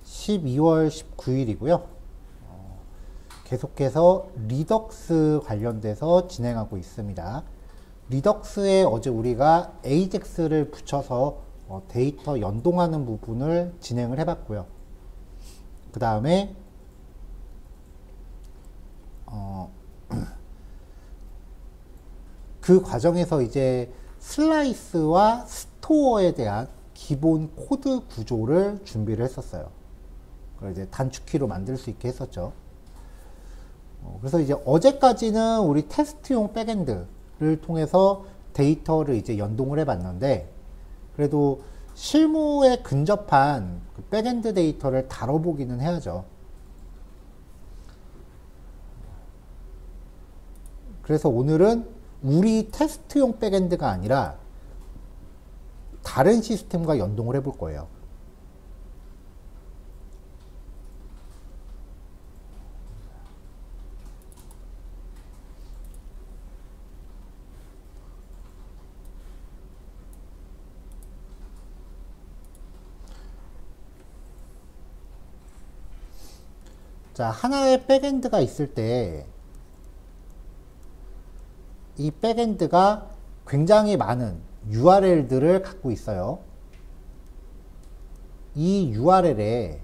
12월 19일이고요. 계속해서 리덕스 관련돼서 진행하고 있습니다. 리덕스에 어제 우리가 AJAX를 붙여서 데이터 연동하는 부분을 진행을 해봤고요. 그 다음에 그 과정에서 이제 슬라이스와 스토어에 대한 기본 코드 구조를 준비를 했었어요. 그걸 이제 단축키로 만들 수 있게 했었죠. 그래서 이제 어제까지는 우리 테스트용 백엔드를 통해서 데이터를 이제 연동을 해봤는데, 그래도 실무에 근접한 그 백엔드 데이터를 다뤄보기는 해야죠. 그래서 오늘은 우리 테스트용 백엔드가 아니라 다른 시스템과 연동을 해볼 거예요. 자, 하나의 백엔드가 있을 때 이 백엔드가 굉장히 많은 URL들을 갖고 있어요. 이 URL에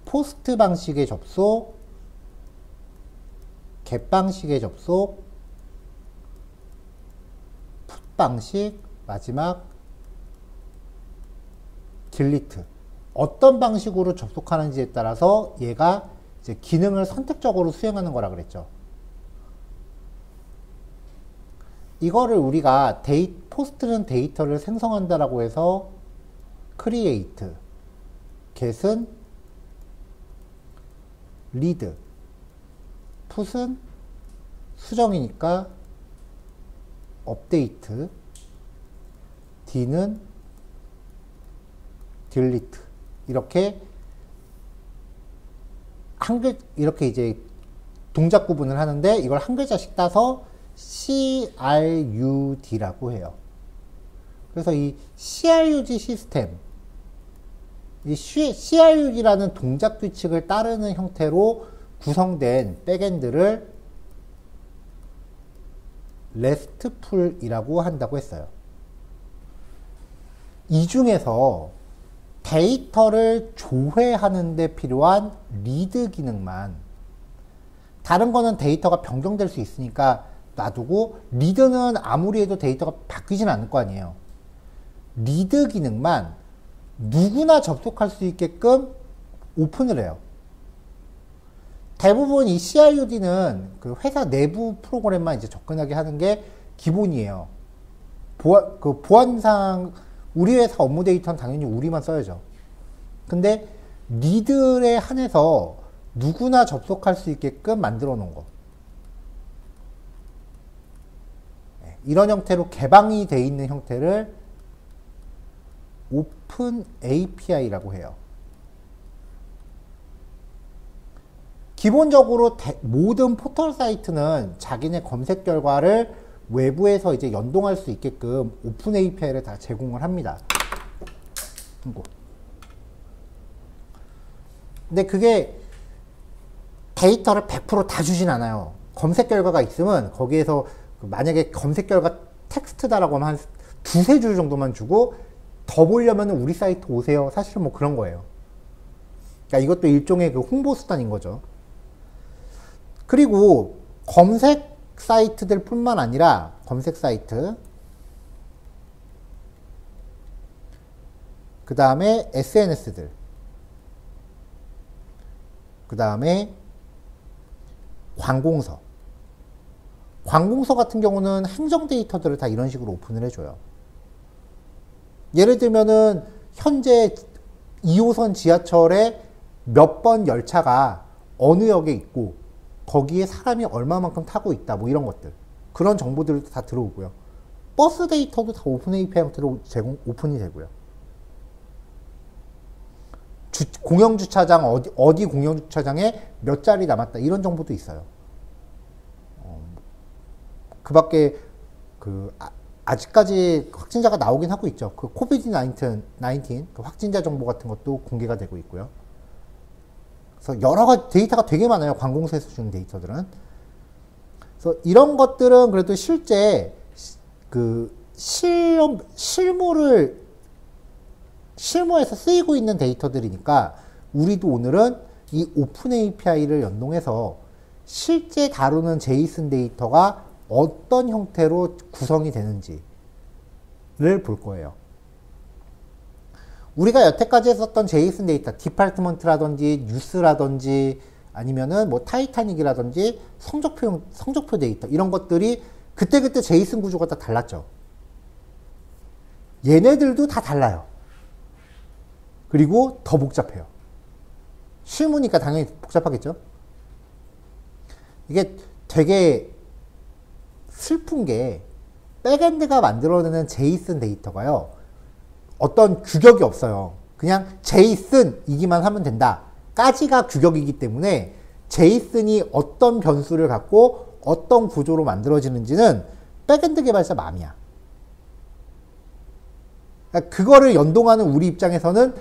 포스트 방식의 접속, get 방식의 접속, put 방식, 마지막 delete. 어떤 방식으로 접속하는지에 따라서 얘가 이제 기능을 선택적으로 수행하는 거라 그랬죠. 이거를 우리가 포스트는 데이터를 생성한다라고 해서 create, get은 read, put은 수정이니까 update, d는 delete. 이렇게 이제 동작 구분을 하는데, 이걸 한 글자씩 따서 CRUD라고 해요. 그래서 이 CRUD 시스템, 이 CRUD라는 동작 규칙을 따르는 형태로 구성된 백엔드를 RESTful이라고 한다고 했어요. 이 중에서 데이터를 조회하는 데 필요한 리드 기능만, 다른 거는 데이터가 변경될 수 있으니까 놔두고, 리드는 아무리 해도 데이터가 바뀌진 않을 거 아니에요. 리드 기능만 누구나 접속할 수 있게끔 오픈을 해요. 대부분 이 CRUD는 그 회사 내부 프로그램만 이제 접근하게 하는 게 기본이에요. 보안상 우리 회사 업무 데이터는 당연히 우리만 써야죠. 근데 리드에 한해서 누구나 접속할 수 있게끔 만들어 놓은 거. 이런 형태로 개방이 돼 있는 형태를 오픈 API라고 해요. 기본적으로 모든 포털 사이트는 자기네 검색 결과를 외부에서 이제 연동할 수 있게끔 오픈 API를 다 제공을 합니다. 근데 그게 데이터를 100% 다 주진 않아요. 검색 결과가 있으면 거기에서 만약에 검색 결과 텍스트다라고 하면 한 두세 줄 정도만 주고, 더 보려면 우리 사이트 오세요. 사실은 뭐 그런 거예요. 그러니까 이것도 일종의 그 홍보 수단인 거죠. 그리고 검색 사이트들 뿐만 아니라 검색 사이트, 그 다음에 SNS들, 그 다음에 관공서 같은 경우는 행정 데이터들을 다 이런 식으로 오픈을 해줘요. 예를 들면은 현재 2호선 지하철에 몇 번 열차가 어느 역에 있고 거기에 사람이 얼마만큼 타고 있다, 뭐 이런 것들, 그런 정보들도 다 들어오고요. 버스 데이터도 다 오픈 API 형태로 오픈이 되고요. 공영주차장 어디 공영주차장에 몇 자리 남았다, 이런 정보도 있어요. 그 밖에 아직까지 확진자가 나오긴 하고 있죠. 그 코비드-19 그 확진자 정보 같은 것도 공개가 되고 있고요. 그래서 여러 가지 데이터가 되게 많아요. 관공서에서 주는 데이터들은. 그래서 이런 것들은 그래도 실제 그 실무에서 쓰이고 있는 데이터들이니까 우리도 오늘은 이 오픈 API를 연동해서 실제 다루는 제이슨 데이터가 어떤 형태로 구성이 되는지를 볼 거예요. 우리가 여태까지 했었던 제이슨 데이터, 디파트먼트라든지 뉴스라든지 아니면은 뭐 타이타닉이라든지 성적표 데이터 이런 것들이 그때그때 제이슨 구조가 다 달랐죠. 얘네들도 다 달라요. 그리고 더 복잡해요. 실무니까 당연히 복잡하겠죠. 이게 되게 슬픈 게 백엔드가 만들어내는 제이슨 데이터가요. 어떤 규격이 없어요. 그냥 제이슨이기만 하면 된다. 까지가 규격이기 때문에 제이슨이 어떤 변수를 갖고 어떤 구조로 만들어지는지는 백엔드 개발자 맘이야. 그러니까 그거를 연동하는 우리 입장에서는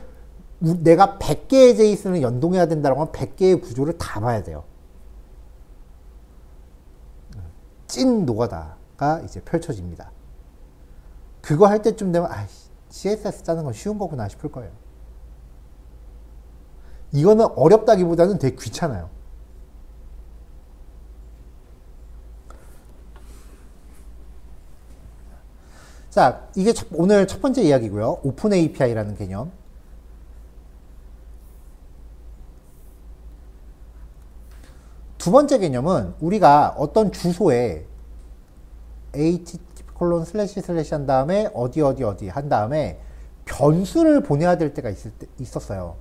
내가 100개의 제이슨을 연동해야 된다고 하면 100개의 구조를 다 봐야 돼요. 찐 노가다가 이제 펼쳐집니다. 그거 할 때쯤 되면 CSS 짜는 건 쉬운 거구나 싶을 거예요. 이거는 어렵다기보다는 되게 귀찮아요. 자, 이게 오늘 첫 번째 이야기고요. 오픈 API라는 개념. 두 번째 개념은 우리가 어떤 주소에 http:// 한 다음에 어디 한 다음에 변수를 보내야 될 때가 있었어요.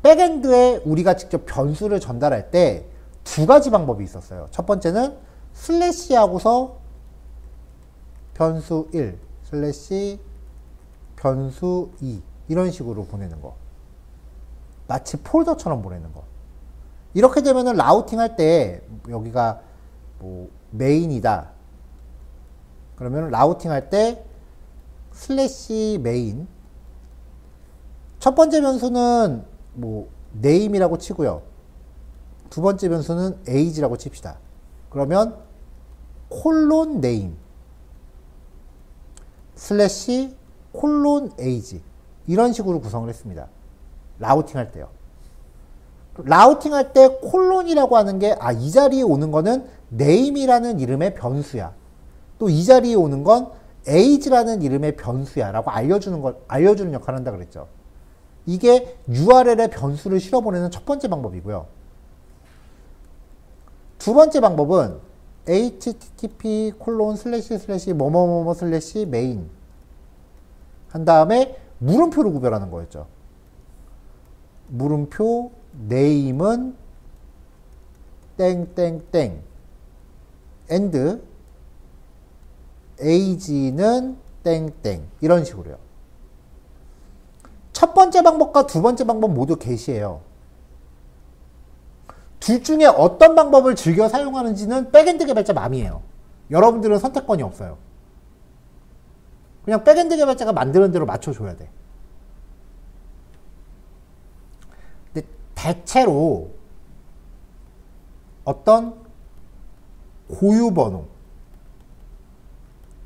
백엔드에 우리가 직접 변수를 전달할 때 두 가지 방법이 있었어요. 첫 번째는 슬래시하고서 변수 1, 슬래시 변수 2 이런 식으로 보내는 거. 마치 폴더처럼 보내는 거. 이렇게 되면은 라우팅 할 때 여기가 뭐 메인이다. 그러면 라우팅 할 때 슬래시 메인 첫 번째 변수는 뭐 name이라고 치고요. 두 번째 변수는 age라고 칩시다. 그러면 콜론 name 슬래시 콜론 age 이런 식으로 구성을 했습니다. 라우팅 할 때요. 라우팅 할 때 콜론이라고 하는 게 이 자리에 오는 거는 name이라는 이름의 변수야. 또 이 자리에 오는 건 age라는 이름의 변수야 라고 알려주는 역할을 한다 그랬죠. 이게 URL에 변수를 실어보내는 첫 번째 방법이고요. 두 번째 방법은 http:// 뭐뭐뭐뭐 슬래시 메인 한 다음에 물음표로 구별하는 거였죠. 물음표 name은 땡땡땡 and age는 땡땡 이런 식으로요. 첫 번째 방법과 두 번째 방법 모두 게시예요. 둘 중에 어떤 방법을 즐겨 사용하는지는 백엔드 개발자 맘이에요. 여러분들은 선택권이 없어요. 그냥 백엔드 개발자가 만드는 대로 맞춰줘야 돼. 근데 대체로 어떤 고유번호,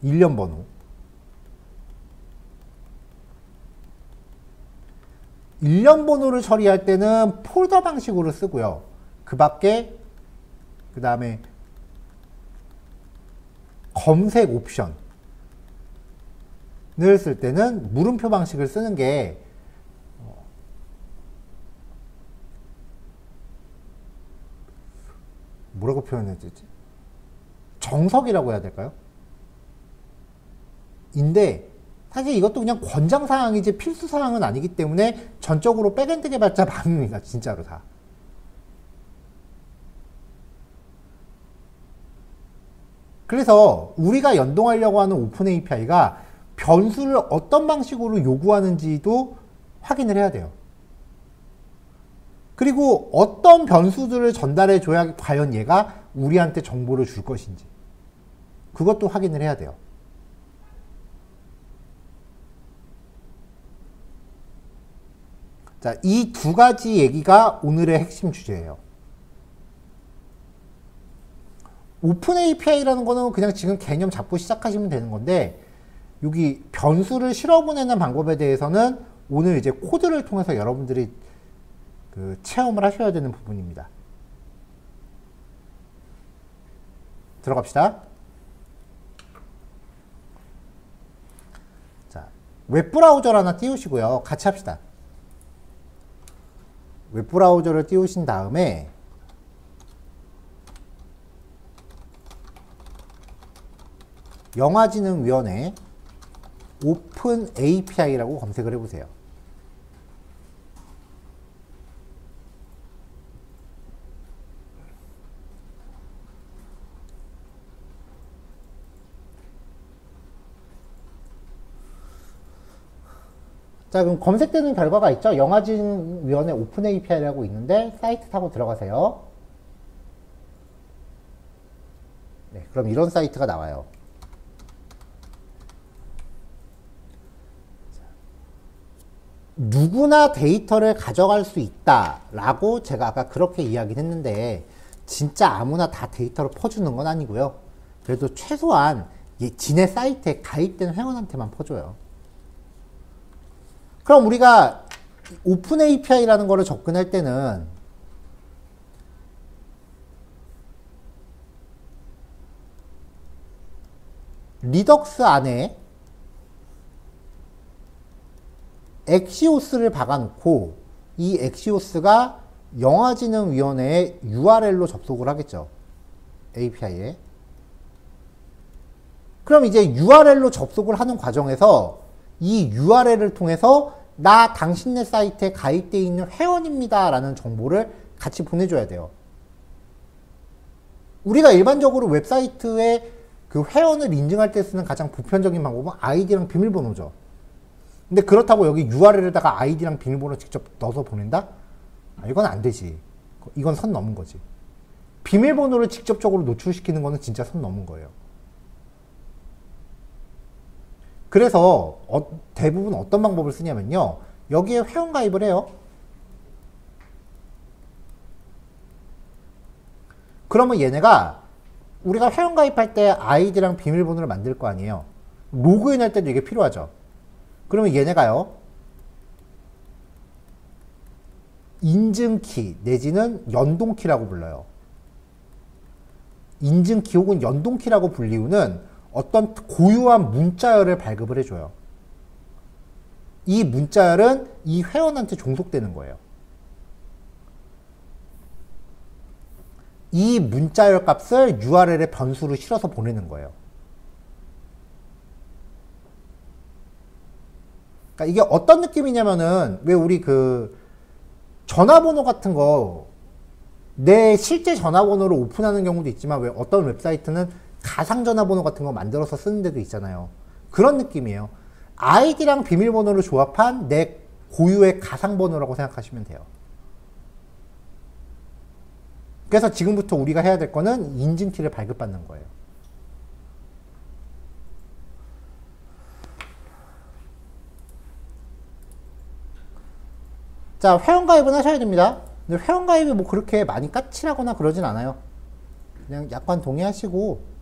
일련번호, 일련번호를 처리할 때는 폴더 방식으로 쓰고요. 그 밖에 그 다음에 검색 옵션을 쓸 때는 물음표 방식을 쓰는 게 뭐라고 표현해야 되지? 정석이라고 해야 될까요? 인데 사실 이것도 그냥 권장사항이지 필수사항은 아니기 때문에 전적으로 백엔드 개발자 마음입니다. 진짜로 다. 그래서 우리가 연동하려고 하는 오픈 API가 변수를 어떤 방식으로 요구하는지도 확인을 해야 돼요. 그리고 어떤 변수들을 전달해 줘야 과연 얘가 우리한테 정보를 줄 것인지 그것도 확인을 해야 돼요. 자, 이 두 가지 얘기가 오늘의 핵심 주제예요. 오픈 API라는 거는 그냥 지금 개념 잡고 시작하시면 되는 건데, 여기 변수를 실어보내는 방법에 대해서는 오늘 이제 코드를 통해서 여러분들이 그 체험을 하셔야 되는 부분입니다. 들어갑시다. 자, 웹브라우저를 하나 띄우시고요. 같이 합시다. 웹브라우저를 띄우신 다음에 영화진흥위원회 오픈 API라고 검색을 해보세요. 자, 그럼 검색되는 결과가 있죠? 영화진흥위원회 오픈 API라고 있는데 사이트 타고 들어가세요. 네, 그럼 이런 사이트가 나와요. 누구나 데이터를 가져갈 수 있다라고 제가 아까 그렇게 이야기를 했는데 진짜 아무나 다 데이터를 퍼주는 건 아니고요. 그래도 최소한 지네 사이트에 가입된 회원한테만 퍼줘요. 그럼 우리가 오픈 API라는 거를 접근할 때는 리덕스 안에 엑시오스를 박아놓고 이 엑시오스가 영화진흥위원회의 URL로 접속을 하겠죠. API에. 그럼 이제 URL로 접속을 하는 과정에서 이 URL을 통해서 나 당신네 사이트에 가입되어 있는 회원입니다 라는 정보를 같이 보내줘야 돼요. 우리가 일반적으로 웹사이트에 그 회원을 인증할 때 쓰는 가장 보편적인 방법은 아이디랑 비밀번호죠. 근데 그렇다고 여기 URL에다가 아이디랑 비밀번호 직접 넣어서 보낸다? 이건 안 되지. 이건 선 넘은 거지. 비밀번호를 직접적으로 노출시키는 거는 진짜 선 넘은 거예요. 그래서 대부분 어떤 방법을 쓰냐면요. 여기에 회원 가입을 해요. 그러면 얘네가 우리가 회원 가입할 때 아이디랑 비밀번호를 만들 거 아니에요. 로그인 할 때도 이게 필요하죠. 그러면 얘네가요. 인증키 내지는 연동키라고 불러요. 인증키 혹은 연동키라고 불릴 이유는 어떤 고유한 문자열을 발급을 해줘요. 이 문자열은 이 회원한테 종속되는 거예요. 이 문자열 값을 URL에 변수로 실어서 보내는 거예요. 그러니까 이게 어떤 느낌이냐면은 왜 우리 그 전화번호 같은 거 내 실제 전화번호를 오픈하는 경우도 있지만 왜 어떤 웹사이트는 가상 전화번호 같은 거 만들어서 쓰는 데도 있잖아요. 그런 느낌이에요. 아이디랑 비밀번호를 조합한 내 고유의 가상 번호라고 생각하시면 돼요. 그래서 지금부터 우리가 해야 될 거는 인증키를 발급받는 거예요. 자, 회원가입은 하셔야 됩니다. 근데 회원가입이 뭐 그렇게 많이 까칠하거나 그러진 않아요. 그냥 약관 동의하시고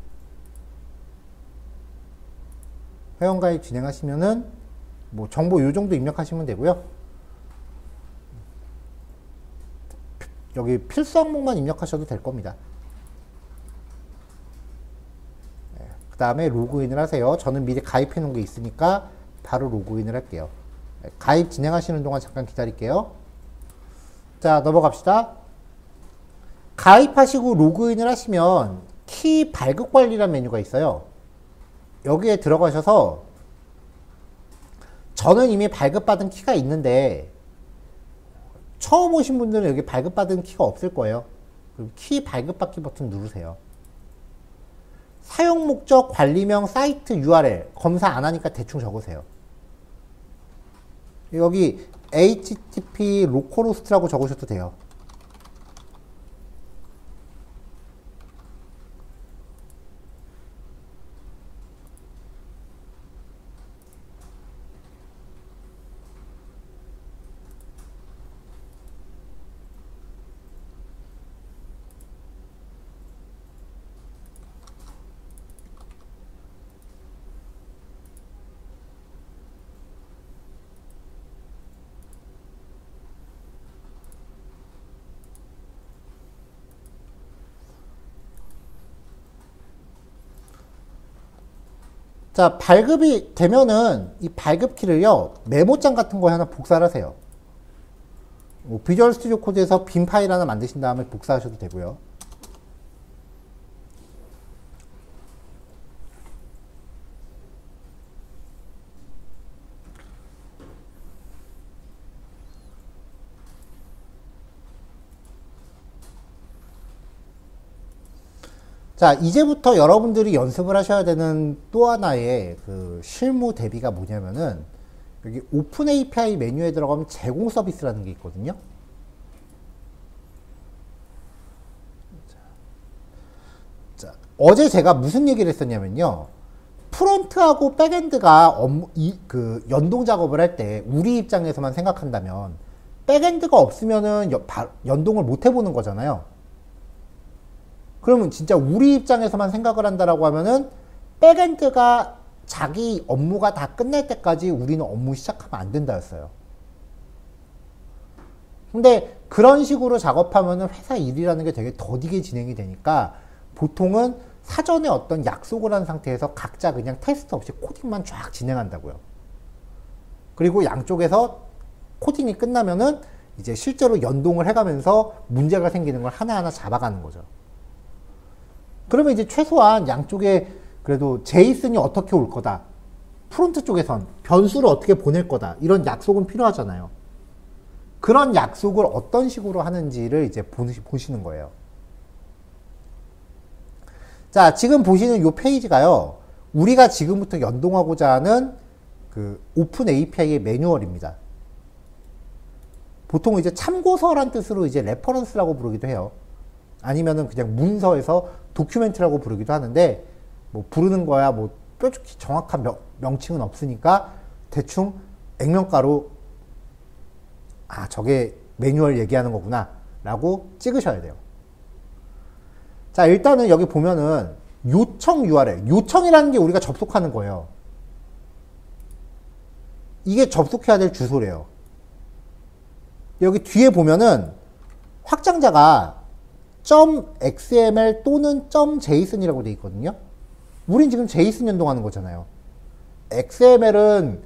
회원가입 진행하시면은 뭐 정보 요 정도 입력하시면 되고요. 여기 필수 항목만 입력하셔도 될 겁니다. 네, 그 다음에 로그인을 하세요. 저는 미리 가입해 놓은 게 있으니까 바로 로그인을 할게요. 네, 가입 진행하시는 동안 잠깐 기다릴게요. 자, 넘어갑시다. 가입하시고 로그인을 하시면 키 발급 관리라는 메뉴가 있어요. 여기에 들어가셔서 저는 이미 발급받은 키가 있는데 처음 오신 분들은 여기 발급받은 키가 없을 거예요. 그럼 키 발급받기 버튼 누르세요. 사용 목적, 관리명, 사이트 URL 검사 안 하니까 대충 적으세요. 여기 http localhost라고 적으셔도 돼요. 자, 발급이 되면은 이 발급키를요, 메모장 같은 거에 하나 복사를 하세요. 뭐 비주얼 스튜디오 코드에서 빈 파일 하나 만드신 다음에 복사하셔도 되고요. 자, 이제부터 여러분들이 연습을 하셔야 되는 또 하나의 그 실무 대비가 뭐냐면은, 여기 오픈 API 메뉴에 들어가면 제공 서비스라는 게 있거든요. 자, 어제 제가 무슨 얘기를 했었냐면요. 프론트하고 백엔드가 그 연동 작업을 할 때 우리 입장에서만 생각한다면 백엔드가 없으면은 연동을 못 해보는 거잖아요. 그러면 진짜 우리 입장에서만 생각을 한다라고 하면은 백엔드가 자기 업무가 다 끝날 때까지 우리는 업무 시작하면 안 된다였어요. 근데 그런 식으로 작업하면은 회사 일이라는 게 되게 더디게 진행이 되니까 보통은 사전에 어떤 약속을 한 상태에서 각자 그냥 테스트 없이 코딩만 쫙 진행한다고요. 그리고 양쪽에서 코딩이 끝나면은 이제 실제로 연동을 해가면서 문제가 생기는 걸 하나하나 잡아가는 거죠. 그러면 이제 최소한 양쪽에 그래도 제이슨이 어떻게 올 거다, 프론트 쪽에선 변수를 어떻게 보낼 거다, 이런 약속은 필요하잖아요. 그런 약속을 어떤 식으로 하는지를 이제 보시는 거예요. 자, 지금 보시는 이 페이지가요, 우리가 지금부터 연동하고자 하는 그 오픈 API의 매뉴얼입니다. 보통 이제 참고서란 뜻으로 이제 레퍼런스라고 부르기도 해요. 아니면은 그냥 문서에서 도큐멘트라고 부르기도 하는데, 뭐 부르는 거야 뭐 뾰족히 정확한 명칭은 없으니까 대충 액면가로 아, 저게 매뉴얼 얘기하는 거구나 라고 찍으셔야 돼요. 자, 일단은 여기 보면은 요청 URL, 요청이라는 게 우리가 접속하는 거예요. 이게 접속해야 될 주소래요. 여기 뒤에 보면은 확장자가 .xml 또는 .json이라고 되어 있거든요. 우린 지금 JSON 연동하는 거잖아요. XML은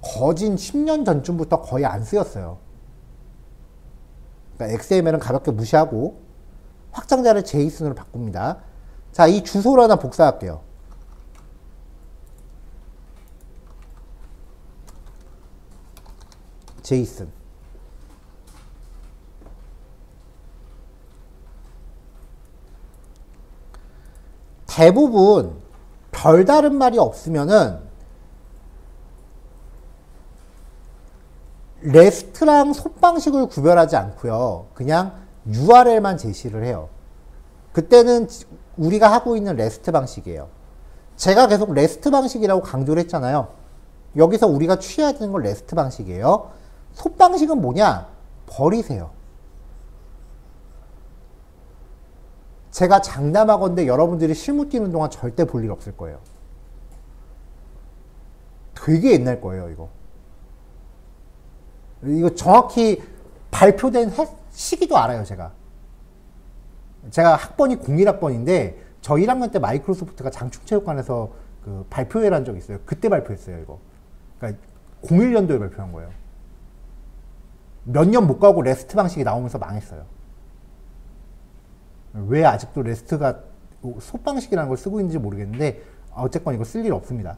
거진 10년 전쯤부터 거의 안 쓰였어요. 그러니까 XML은 가볍게 무시하고 확장자를 JSON으로 바꿉니다. 자, 이 주소를 하나 복사할게요. JSON. 대부분 별다른 말이 없으면은 레스트랑 솥방식을 구별하지 않고요. 그냥 URL만 제시를 해요. 그때는 우리가 하고 있는 레스트 방식이에요. 제가 계속 레스트 방식이라고 강조를 했잖아요. 여기서 우리가 취해야 되는 건 레스트 방식이에요. 솥방식은 뭐냐? 버리세요. 제가 장담하건대 여러분들이 실무 뛰는 동안 절대 볼 일 없을 거예요. 되게 옛날 거예요, 이거. 이거 정확히 발표된 시기도 알아요, 제가. 제가 학번이 01학번인데, 저 1학년 때 마이크로소프트가 장충체육관에서 그 발표회를 한 적이 있어요. 그때 발표했어요, 이거. 그러니까 01년도에 발표한 거예요. 몇 년 못 가고 레스트 방식이 나오면서 망했어요. 왜 아직도 레스트가 솥방식이라는 걸 쓰고 있는지 모르겠는데, 어쨌건 이거 쓸 일 없습니다.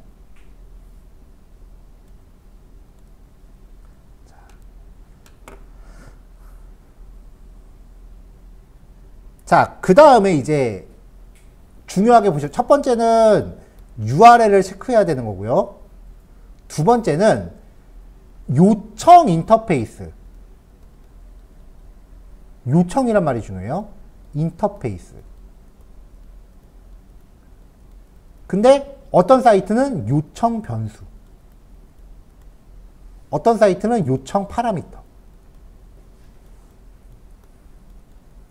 자, 그 다음에 이제 중요하게 보시죠. 첫 번째는 URL을 체크해야 되는 거고요. 두 번째는 요청 인터페이스. 요청이란 말이 중요해요. 인터페이스. 근데 어떤 사이트는 요청 변수, 어떤 사이트는 요청 파라미터,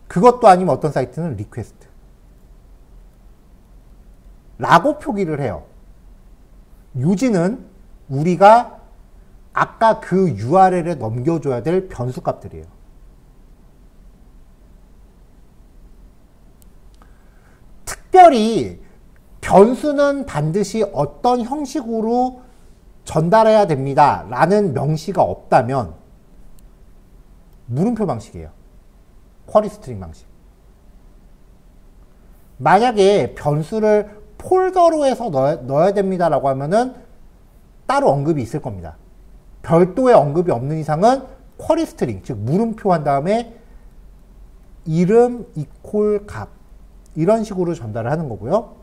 그것도 아니면 어떤 사이트는 리퀘스트 라고 표기를 해요. 요지는 우리가 아까 그 URL에 넘겨줘야 될 변수 값들이에요. 특별히 변수는 반드시 어떤 형식으로 전달해야 됩니다 라는 명시가 없다면 물음표 방식이에요. 쿼리 스트링 방식. 만약에 변수를 폴더로 해서 넣어야 됩니다 라고 하면은 따로 언급이 있을 겁니다. 별도의 언급이 없는 이상은 쿼리 스트링, 즉 물음표 한 다음에 이름 이퀄 값 이런 식으로 전달을 하는 거고요.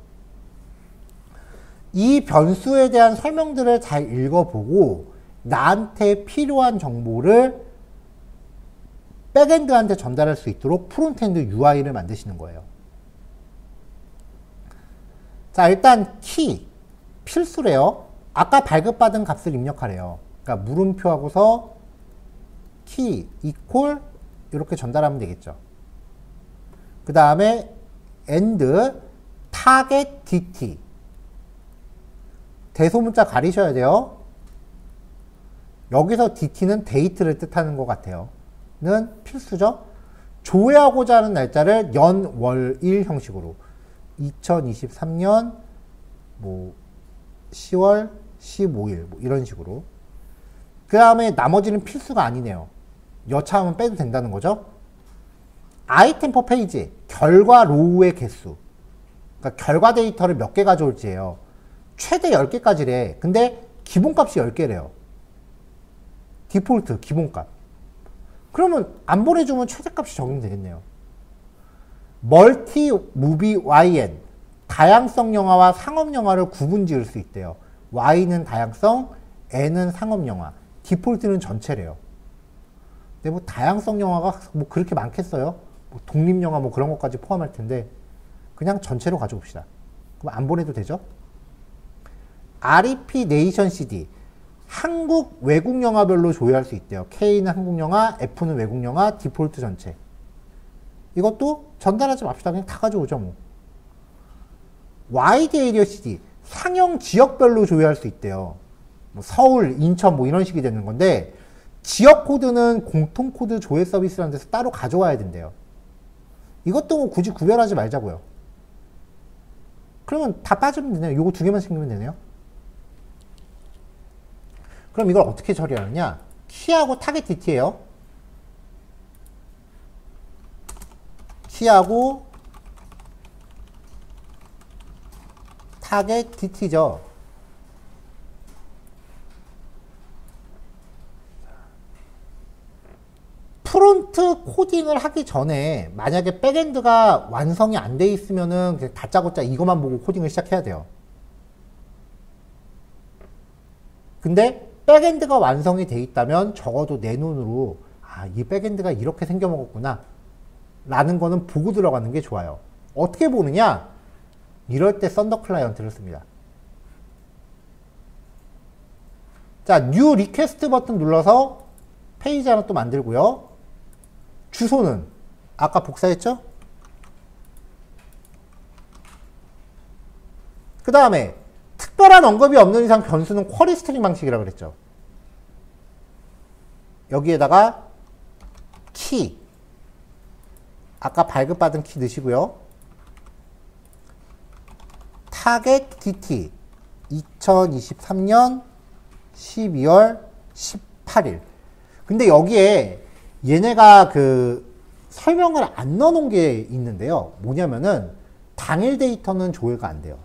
이 변수에 대한 설명들을 잘 읽어보고 나한테 필요한 정보를 백엔드한테 전달할 수 있도록 프론트엔드 UI를 만드시는 거예요. 자, 일단 키 필수래요. 아까 발급받은 값을 입력하래요. 그러니까 물음표하고서 키 이퀄 이렇게 전달하면 되겠죠. 그 다음에 and target dt 대소문자 가리셔야 돼요. 여기서 dt는 데이트를 뜻하는 것 같아요. 는 필수죠. 조회하고자 하는 날짜를 연, 월, 일 형식으로 2023년 뭐 10월 15일 뭐 이런 식으로. 그 다음에 나머지는 필수가 아니네요. 여차하면 빼도 된다는 거죠. 아이템 퍼 페이지 결과 로우의 개수. 그러니까 결과 데이터를 몇 개 가져올지예요. 최대 10개까지래. 근데 기본값이 10개래요. 디폴트 기본값. 그러면 안 보내주면 최대값이 적용되겠네요. 멀티 무비 YN 다양성 영화와 상업 영화를 구분 지을 수 있대요. Y는 다양성, N은 상업 영화, 디폴트는 전체래요. 근데 뭐 다양성 영화가 뭐 그렇게 많겠어요? 뭐 독립 영화 뭐 그런 것까지 포함할 텐데 그냥 전체로 가져옵시다. 그럼 안 보내도 되죠? REP 네이션 CD 한국 외국 영화별로 조회할 수 있대요. K는 한국 영화, F는 외국 영화, 디폴트 전체. 이것도 전달하지 맙시다. 그냥 다 가져오죠 뭐. 와이드 에리어 CD 상영 지역별로 조회할 수 있대요. 뭐 서울, 인천 뭐 이런 식이 되는 건데 지역 코드는 공통 코드 조회 서비스라는 데서 따로 가져와야 된대요. 이것도 뭐 굳이 구별하지 말자고요. 그러면 다 빠지면 되네요. 요거 두 개만 챙기면 되네요. 그럼 이걸 어떻게 처리하느냐? 키하고 타겟 DT예요. 키하고 타겟 DT죠. 프론트 코딩을 하기 전에 만약에 백엔드가 완성이 안 돼 있으면은 그냥 다짜고짜 이것만 보고 코딩을 시작해야 돼요. 근데 백엔드가 완성이 돼 있다면 적어도 내 눈으로 아, 이 백엔드가 이렇게 생겨먹었구나 라는 거는 보고 들어가는 게 좋아요. 어떻게 보느냐? 이럴 때 썬더 클라이언트를 씁니다. 자, 뉴 리퀘스트 버튼 눌러서 페이지 하나 또 만들고요. 주소는 아까 복사했죠? 그 다음에 특별한 언급이 없는 이상 변수는 쿼리 스트링 방식이라고 그랬죠. 여기에다가 키 아까 발급받은 키 넣으시고요. 타겟 DT 2023년 12월 18일. 근데 여기에 얘네가 그 설명을 안 넣어놓은 게 있는데요. 뭐냐면은 당일 데이터는 조회가 안 돼요.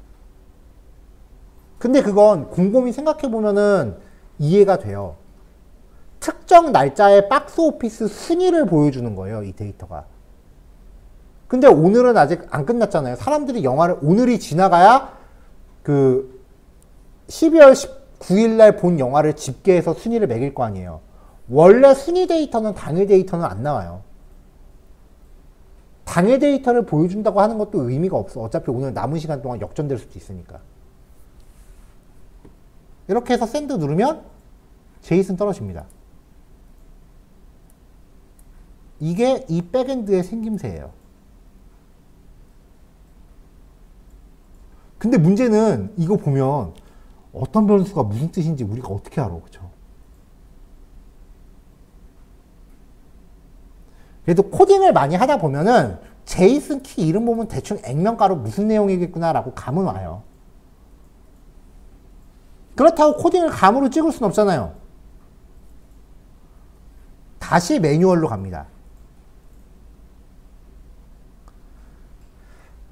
근데 그건 곰곰이 생각해보면은 이해가 돼요. 특정 날짜의 박스 오피스 순위를 보여주는 거예요, 이 데이터가. 근데 오늘은 아직 안 끝났잖아요. 사람들이 영화를, 오늘이 지나가야 그 12월 19일 날 본 영화를 집계해서 순위를 매길 거 아니에요. 원래 순위 데이터는 당일 데이터는 안 나와요. 당일 데이터를 보여준다고 하는 것도 의미가 없어. 어차피 오늘 남은 시간 동안 역전될 수도 있으니까. 이렇게 해서 샌드 누르면 제이슨 떨어집니다. 이게 이 백엔드의 생김새예요. 근데 문제는 이거 보면 어떤 변수가 무슨 뜻인지 우리가 어떻게 알아, 그쵸? 그래도 코딩을 많이 하다 보면은 제이슨 키 이름 보면 대충 액면가로 무슨 내용이겠구나 라고 감은 와요. 그렇다고 코딩을 감으로 찍을 수는 없잖아요. 다시 매뉴얼로 갑니다.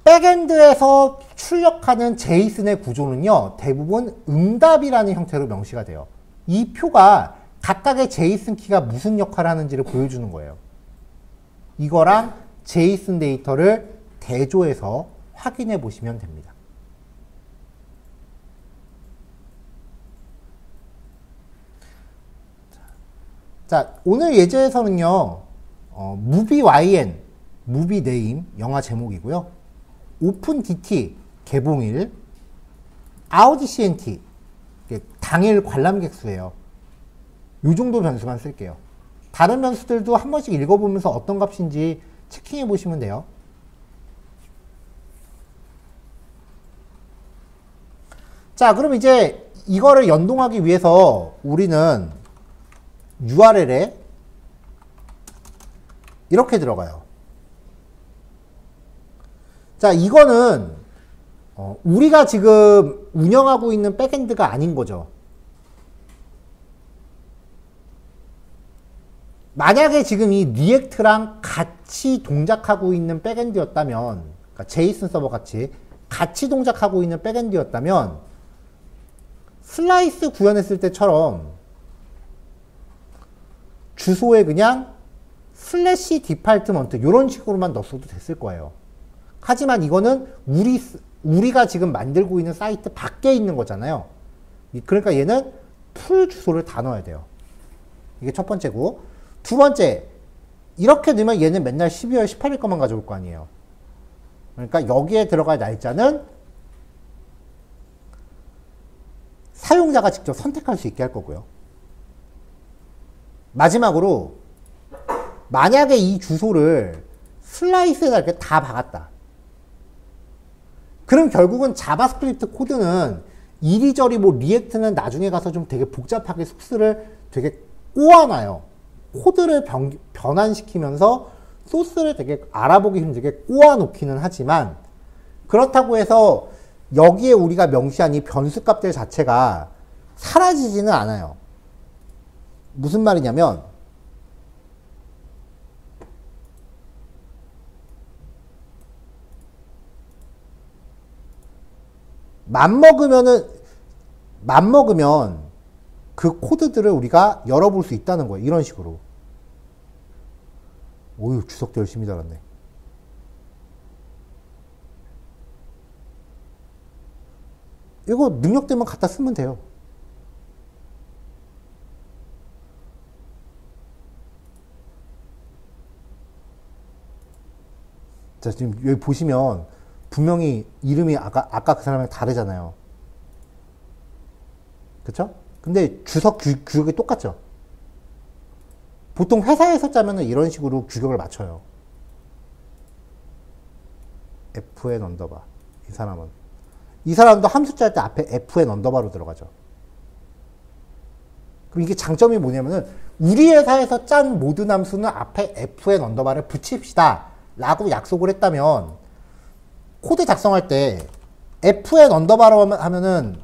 백엔드에서 출력하는 제이슨의 구조는요, 대부분 응답이라는 형태로 명시가 돼요. 이 표가 각각의 제이슨 키가 무슨 역할을 하는지를 보여주는 거예요. 이거랑 제이슨 데이터를 대조해서 확인해 보시면 됩니다. 자, 오늘 예제에서는요, 무비 YN, 무비 네임, 영화 제목이고요. 오픈 DT, 개봉일, 아우디 CNT, 당일 관람객 수예요. 이 정도 변수만 쓸게요. 다른 변수들도 한 번씩 읽어보면서 어떤 값인지 체킹해 보시면 돼요. 자, 그럼 이제 이거를 연동하기 위해서 우리는 URL에 이렇게 들어가요. 자, 이거는 우리가 지금 운영하고 있는 백엔드가 아닌 거죠. 만약에 지금 이 리액트랑 같이 동작하고 있는 백엔드였다면, 그러니까 제이슨 서버 같이 동작하고 있는 백엔드였다면 슬라이스 구현했을 때처럼 주소에 그냥 슬래시 디팔트먼트 이런 식으로만 넣어도 됐을 거예요. 하지만 이거는 우리가 지금 만들고 있는 사이트 밖에 있는 거잖아요. 그러니까 얘는 풀 주소를 다 넣어야 돼요. 이게 첫 번째고, 두 번째, 이렇게 넣으면 얘는 맨날 12월 18일 것만 가져올 거 아니에요. 그러니까 여기에 들어갈 날짜는 사용자가 직접 선택할 수 있게 할 거고요. 마지막으로, 만약에 이 주소를 슬라이스에다 이렇게 다 박았다. 그럼 결국은 자바스크립트 코드는 이리저리 리액트는 나중에 가서 좀 되게 복잡하게 소스를 되게 꼬아놔요. 코드를 변환시키면서 소스를 되게 알아보기 힘들게 꼬아놓기는 하지만, 그렇다고 해서 여기에 우리가 명시한 이 변수값들 자체가 사라지지는 않아요. 무슨 말이냐면, 맘먹으면 그 코드들을 우리가 열어볼 수 있다는 거예요. 이런 식으로. 오유, 주석도 열심히 달았네. 이거 능력되면 갖다 쓰면 돼요. 자, 지금 여기 보시면 분명히 이름이 아까 그 사람이랑 다르잖아요. 그쵸? 근데 주석 규격이 똑같죠? 보통 회사에서 짜면은 이런 식으로 규격을 맞춰요. FN 언더바. 이 사람도 함수 짤 때 앞에 FN 언더바로 들어가죠. 그럼 이게 장점이 뭐냐면은, 우리 회사에서 짠 모든 함수는 앞에 FN 언더바를 붙입시다 라고 약속을 했다면, 코드 작성할 때 FN 언더바로 하면은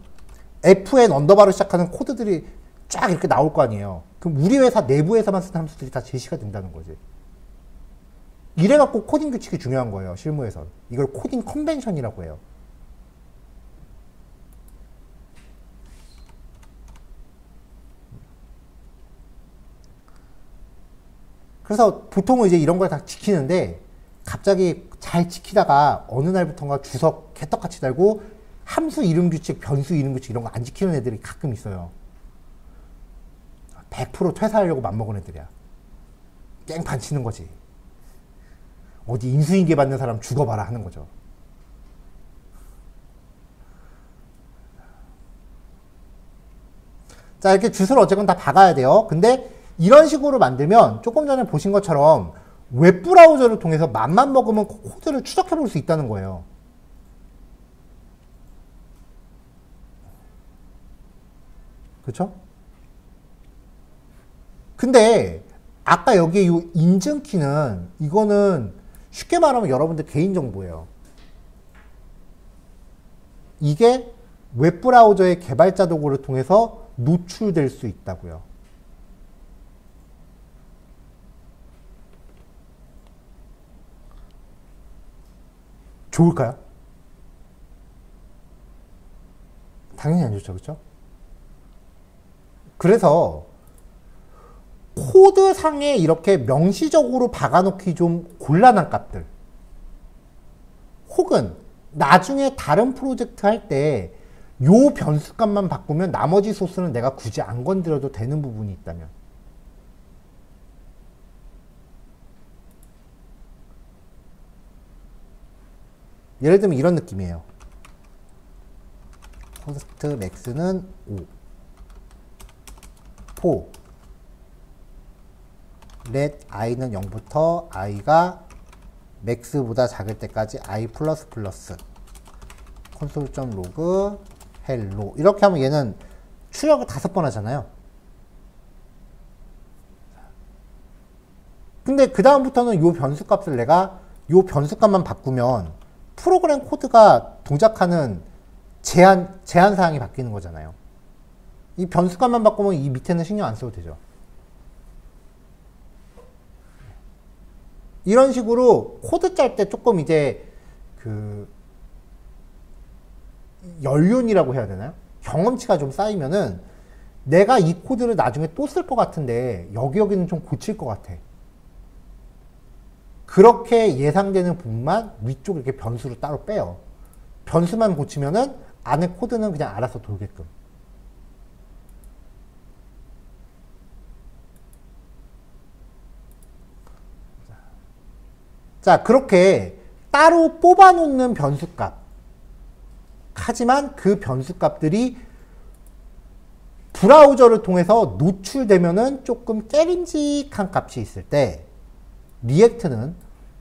FN 언더바로 시작하는 코드들이 쫙 이렇게 나올 거 아니에요. 그럼 우리 회사 내부에서만 쓰는 함수들이 다 제시가 된다는 거지. 이래갖고 코딩 규칙이 중요한 거예요, 실무에선. 이걸 코딩 컨벤션이라고 해요. 그래서 보통은 이제 이런 걸 다 지키는데, 갑자기 잘 지키다가 어느 날부터인가 주석 개떡같이 달고 함수 이름 규칙, 변수 이름 규칙 이런 거 안 지키는 애들이 가끔 있어요. 100% 퇴사하려고 맘먹은 애들이야. 깽판 치는 거지. 어디 인수인계 받는 사람 죽어봐라 하는 거죠. 자, 이렇게 주소를 어쨌건 다 박아야 돼요. 근데 이런 식으로 만들면 조금 전에 보신 것처럼 웹브라우저를 통해서 맘만 먹으면 코드를 추적해 볼 수 있다는 거예요. 그쵸? 근데 아까 여기에 이 인증키는, 이거는 쉽게 말하면 여러분들 개인정보예요. 이게 웹브라우저의 개발자 도구를 통해서 노출될 수 있다고요. 좋을까요? 당연히 안 좋죠, 그렇죠? 그래서 코드상에 이렇게 명시적으로 박아놓기 좀 곤란한 값들, 혹은 나중에 다른 프로젝트 할 때 요 변수값만 바꾸면 나머지 소스는 내가 굳이 안 건드려도 되는 부분이 있다면, 예를 들면 이런 느낌이에요. const max는 5, 4, let i는 0부터 i가 max보다 작을 때까지 i++, console.log hello. 이렇게 하면 얘는 출력을 5번 하잖아요. 근데 그 다음부터는 요 변수 값을 내가 요 변수 값만 바꾸면 프로그램 코드가 동작하는 제한 사항이 바뀌는 거잖아요. 이 변수 값만 바꾸면 이 밑에는 신경 안 써도 되죠. 이런 식으로 코드 짤 때 조금 이제 그 연륜이라고 해야 되나요? 경험치가 좀 쌓이면은 내가 이 코드를 나중에 또 쓸 것 같은데 여기는 좀 고칠 것 같아. 그렇게 예상되는 부분만 위쪽 이렇게 변수로 따로 빼요. 변수만 고치면은 안에 코드는 그냥 알아서 돌게끔. 자, 그렇게 따로 뽑아놓는 변수값. 하지만 그 변수값들이 브라우저를 통해서 노출되면은 조금 깨림직한 값이 있을 때 리액트는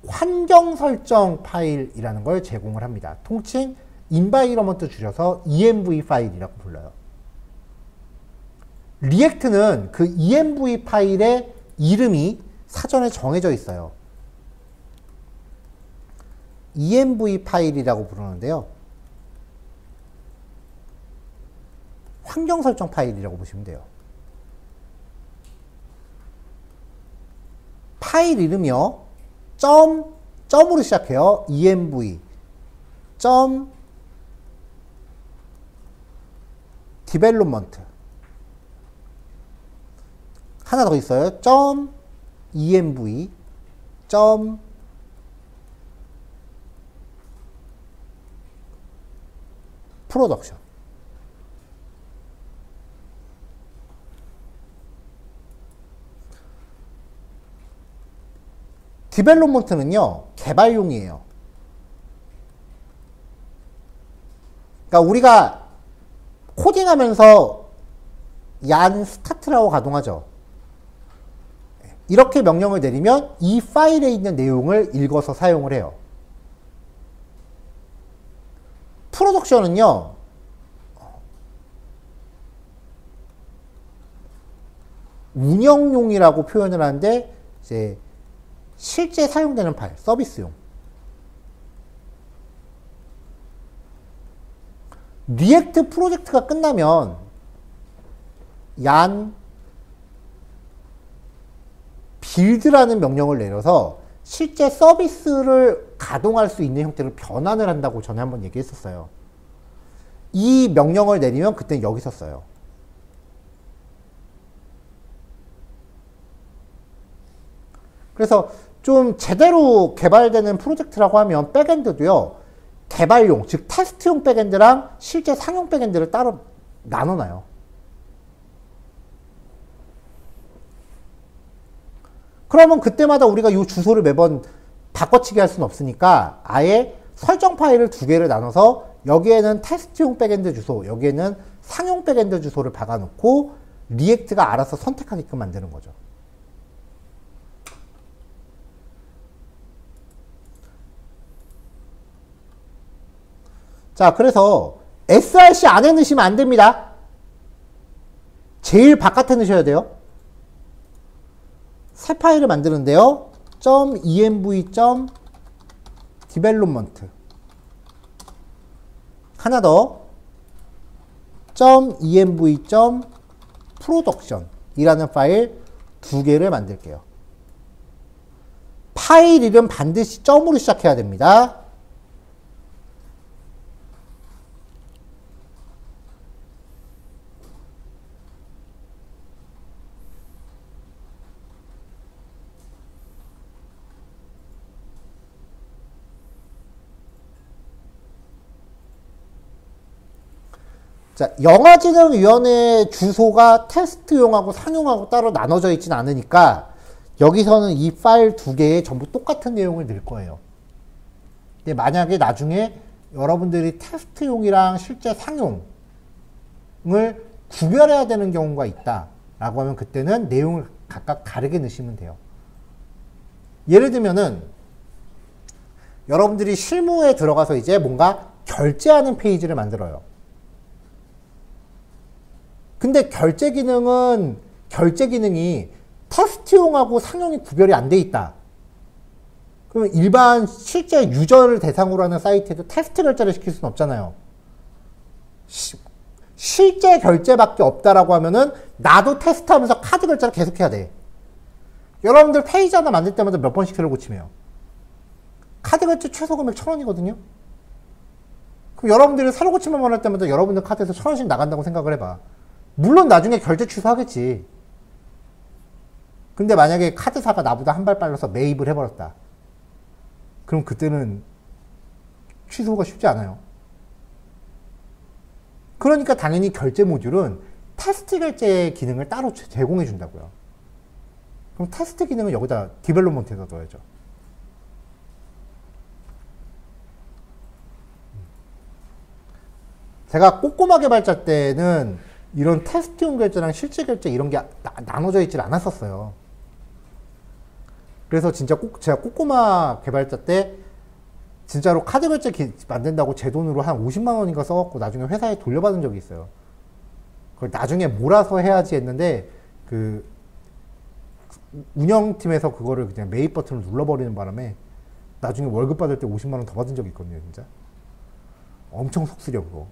환경 설정 파일이라는 걸 제공을 합니다. 통칭 environment 줄여서 env 파일이라고 불러요. 리액트는 그 env 파일의 이름이 사전에 정해져 있어요. env 파일이라고 부르는데요. 환경 설정 파일이라고 보시면 돼요. 파일 이름이요. 점으로 시작해요. env development 하나 더 있어요. env production. 디벨롭먼트는요, 개발용이에요. 그러니까 우리가 코딩하면서 얀 스타트라고 가동하죠. 이렇게 명령을 내리면 이 파일에 있는 내용을 읽어서 사용을 해요. 프로덕션은요, 운영용이라고 표현을 하는데 이제 실제 사용되는 파일, 서비스용. 리액트 프로젝트가 끝나면 얀 빌드라는 명령을 내려서 실제 서비스를 가동할 수 있는 형태로 변환을 한다고 전에 한번 얘기했었어요. 이 명령을 내리면 그때 여기서 써요. 그래서 좀 제대로 개발되는 프로젝트라고 하면 백엔드도요, 개발용, 즉 테스트용 백엔드랑 실제 상용 백엔드를 따로 나눠놔요. 그러면 그때마다 우리가 이 주소를 매번 바꿔치기 할 수는 없으니까 아예 설정 파일을 2개를 나눠서 여기에는 테스트용 백엔드 주소, 여기에는 상용 백엔드 주소를 박아놓고 리액트가 알아서 선택하게끔 만드는 거죠. 자, 그래서 src 안에 넣으시면 안 됩니다. 제일 바깥에 넣으셔야 돼요. 새 파일을 만드는데요. .env development 하나 더 .env.production 이라는 파일 두 개를 만들게요. 파일 이름 반드시 점으로 시작해야 됩니다. 자, 영화진흥위원회 주소가 테스트용하고 상용하고 따로 나눠져 있진 않으니까 여기서는 이 파일 두 개에 전부 똑같은 내용을 넣을 거예요. 근데 만약에 나중에 여러분들이 테스트용이랑 실제 상용을 구별해야 되는 경우가 있다라고 하면 그때는 내용을 각각 다르게 넣으시면 돼요. 예를 들면은 여러분들이 실무에 들어가서 이제 뭔가 결제하는 페이지를 만들어요. 근데 결제 기능이 테스트용하고 상용이 구별이 안 돼 있다. 그러면 일반 실제 유저를 대상으로 하는 사이트에도 테스트 결제를 시킬 수는 없잖아요. 실제 결제밖에 없다라고 하면은 나도 테스트하면서 카드 결제를 계속해야 돼. 여러분들 페이지 하나 만들 때마다 몇 번씩 새로 고치매요. 카드 결제 최소 금액 1,000원이거든요. 그럼 여러분들이 새로 고침만 할 때마다 여러분들 카드에서 1,000원씩 나간다고 생각을 해봐. 물론 나중에 결제 취소하겠지. 근데 만약에 카드사가 나보다 한 발 빨라서 매입을 해버렸다. 그럼 그때는 취소가 쉽지 않아요. 그러니까 당연히 결제 모듈은 테스트 결제 기능을 따로 제공해 준다고요. 그럼 테스트 기능은 여기다 디벨롭먼트에다 넣어야죠. 제가 꼬꼬마 개발자 때는 이런 테스트용 결제랑 실제 결제 이런 게 나눠져 있질 않았었어요. 그래서 진짜 제가 꼬꼬마 개발자 때 진짜로 카드 결제 만든다고 제 돈으로 한 50만 원인가 써갖고 나중에 회사에 돌려받은 적이 있어요. 그걸 나중에 몰아서 해야지 했는데 그 운영팀에서 그거를 그냥 매입 버튼을 눌러버리는 바람에 나중에 월급 받을 때 50만 원 더 받은 적이 있거든요, 진짜. 엄청 속쓰려 그거.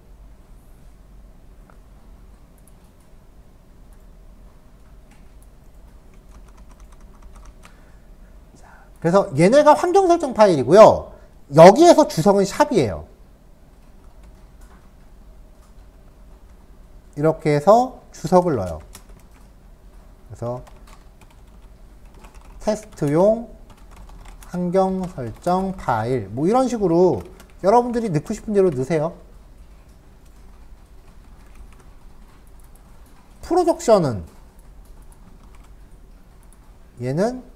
그래서 얘네가 환경 설정 파일이고요. 여기에서 주성은 샵이에요. 이렇게 해서 주석을 넣어요. 그래서 테스트용 환경 설정 파일 뭐 이런 식으로 여러분들이 넣고 싶은 대로 넣으세요. 프로덕션은 얘는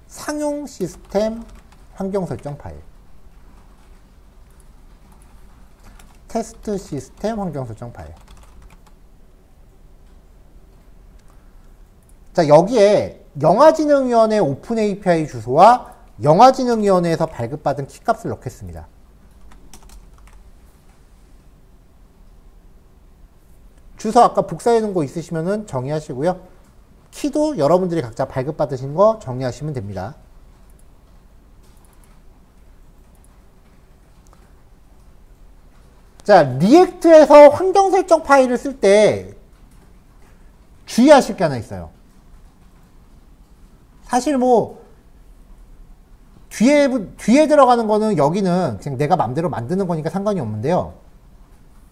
상용 시스템 환경 설정 파일, 테스트 시스템 환경 설정 파일. 자, 여기에 영화진흥위원회 오픈 API 주소와 영화진흥위원회에서 발급받은 키값을 넣겠습니다. 주소 아까 복사해 놓은 거 있으시면은 정의하시고요. 키도 여러분들이 각자 발급받으신 거 정리하시면 됩니다. 자, 리액트에서 환경 설정 파일을 쓸 때 주의하실 게 하나 있어요. 사실 뭐 뒤에 들어가는 거는 여기는 그냥 내가 맘대로 만드는 거니까 상관이 없는데요.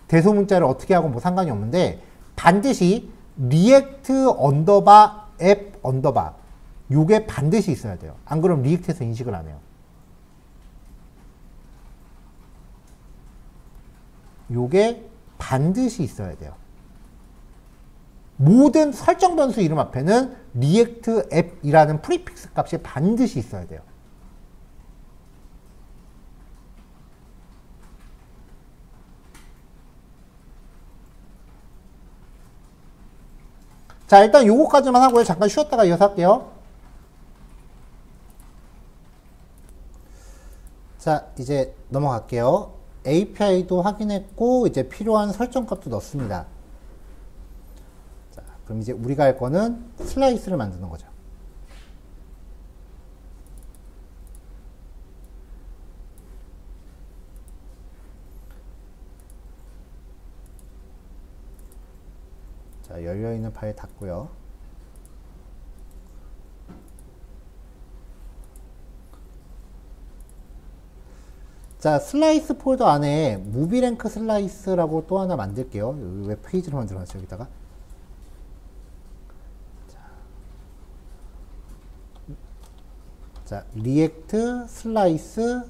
대소문자를 어떻게 하고 뭐 상관이 없는데 반드시 리액트 언더바 앱 언더바 요게 반드시 있어야 돼요. 안 그러면 리액트에서 인식을 안 해요. 요게 반드시 있어야 돼요. 모든 설정 변수 이름 앞에는 리액트 앱이라는 프리픽스 값이 반드시 있어야 돼요. 자, 일단 요거까지만 하고요. 잠깐 쉬었다가 이어서 할게요. 자, 이제 넘어갈게요. API도 확인했고 이제 필요한 설정값도 넣습니다. 자, 그럼 이제 우리가 할 거는 슬라이스를 만드는 거죠. 자, 열려있는 파일 닫고요. 자, 슬라이스 폴더 안에 무비랭크 슬라이스라고 또 하나 만들게요. 여기 왜 페이지를 만들어놨죠, 여기다가. 자, 리액트 슬라이스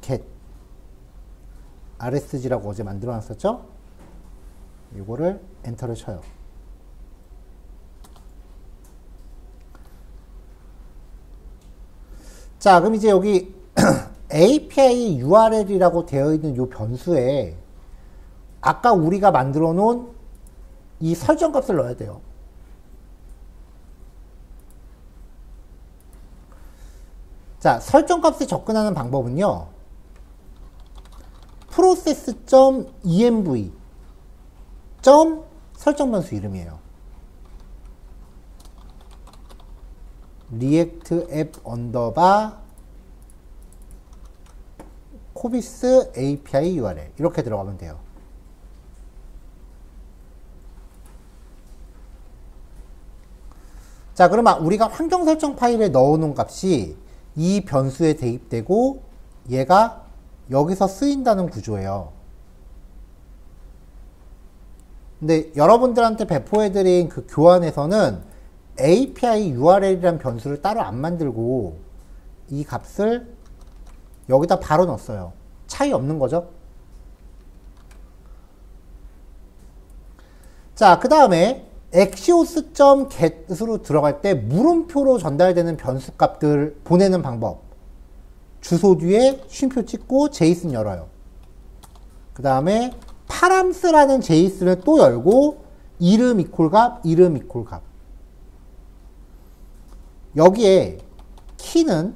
겟 rsg라고 어제 만들어 놨었죠? 이거를 엔터를 쳐요. 자, 그럼 이제 여기 API URL이라고 되어 있는 이 변수에 아까 우리가 만들어 놓은 이 설정 값을 넣어야 돼요. 자, 설정 값에 접근하는 방법은요. process.env 설정 변수 이름이에요. react app underbar 코비스 API URL 이렇게 들어가면 돼요. 자, 그러면 우리가 환경 설정 파일에 넣어놓은 값이 이 변수에 대입되고 얘가 여기서 쓰인다는 구조예요. 근데 여러분들한테 배포해드린 그 교환에서는 API URL이라는 변수를 따로 안 만들고 이 값을 여기다 바로 넣었어요. 차이 없는 거죠. 자, 그 다음에 axios.get으로 들어갈 때 물음표로 전달되는 변수 값들 보내는 방법. 주소 뒤에 쉼표 찍고 제이슨 열어요. 그 다음에 params.라는 제이슨을 또 열고 이름 이퀄 값, 이름 이퀄 값. 여기에 키는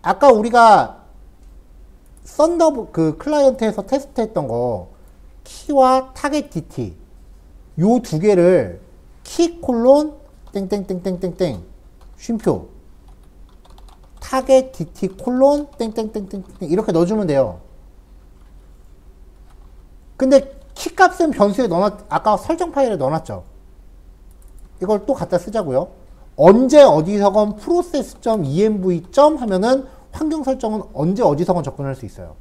아까 우리가 썬더 그 클라이언트에서 테스트했던 거 키와 타겟 DT 요 두 개를 키 콜론 땡땡땡땡땡땡 쉼표 타겟 DT 콜론 땡땡땡땡땡 이렇게 넣어주면 돼요. 근데 키 값은 변수에 아까 설정 파일에 넣어놨죠. 이걸 또 갖다 쓰자고요. 언제 어디서건 process.env 하면은 환경 설정은 언제 어디서건 접근할 수 있어요.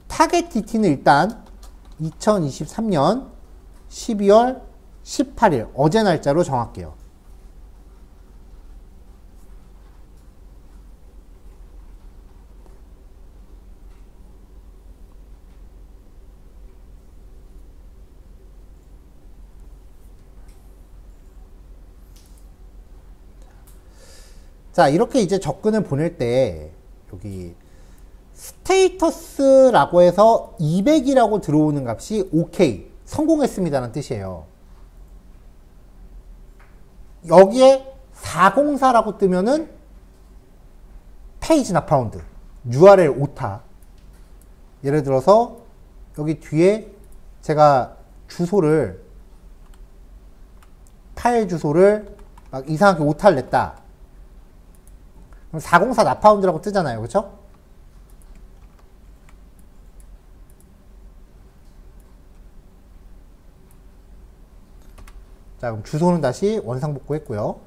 타겟 DT는 일단 2023년 12월 18일 어제 날짜로 정할게요. 자, 이렇게 이제 접근을 보낼 때 여기 스테이터스라고 해서 200이라고 들어오는 값이 OK 성공했습니다라는 뜻이에요. 여기에 404라고 뜨면은 페이지 나 파운드 URL 오타. 예를 들어서 여기 뒤에 제가 주소를 파일 주소를 막 이상하게 오타를 냈다. 그럼 404 나파운드라고 뜨잖아요. 그렇죠? 자, 그럼 주소는 다시 원상복구했고요.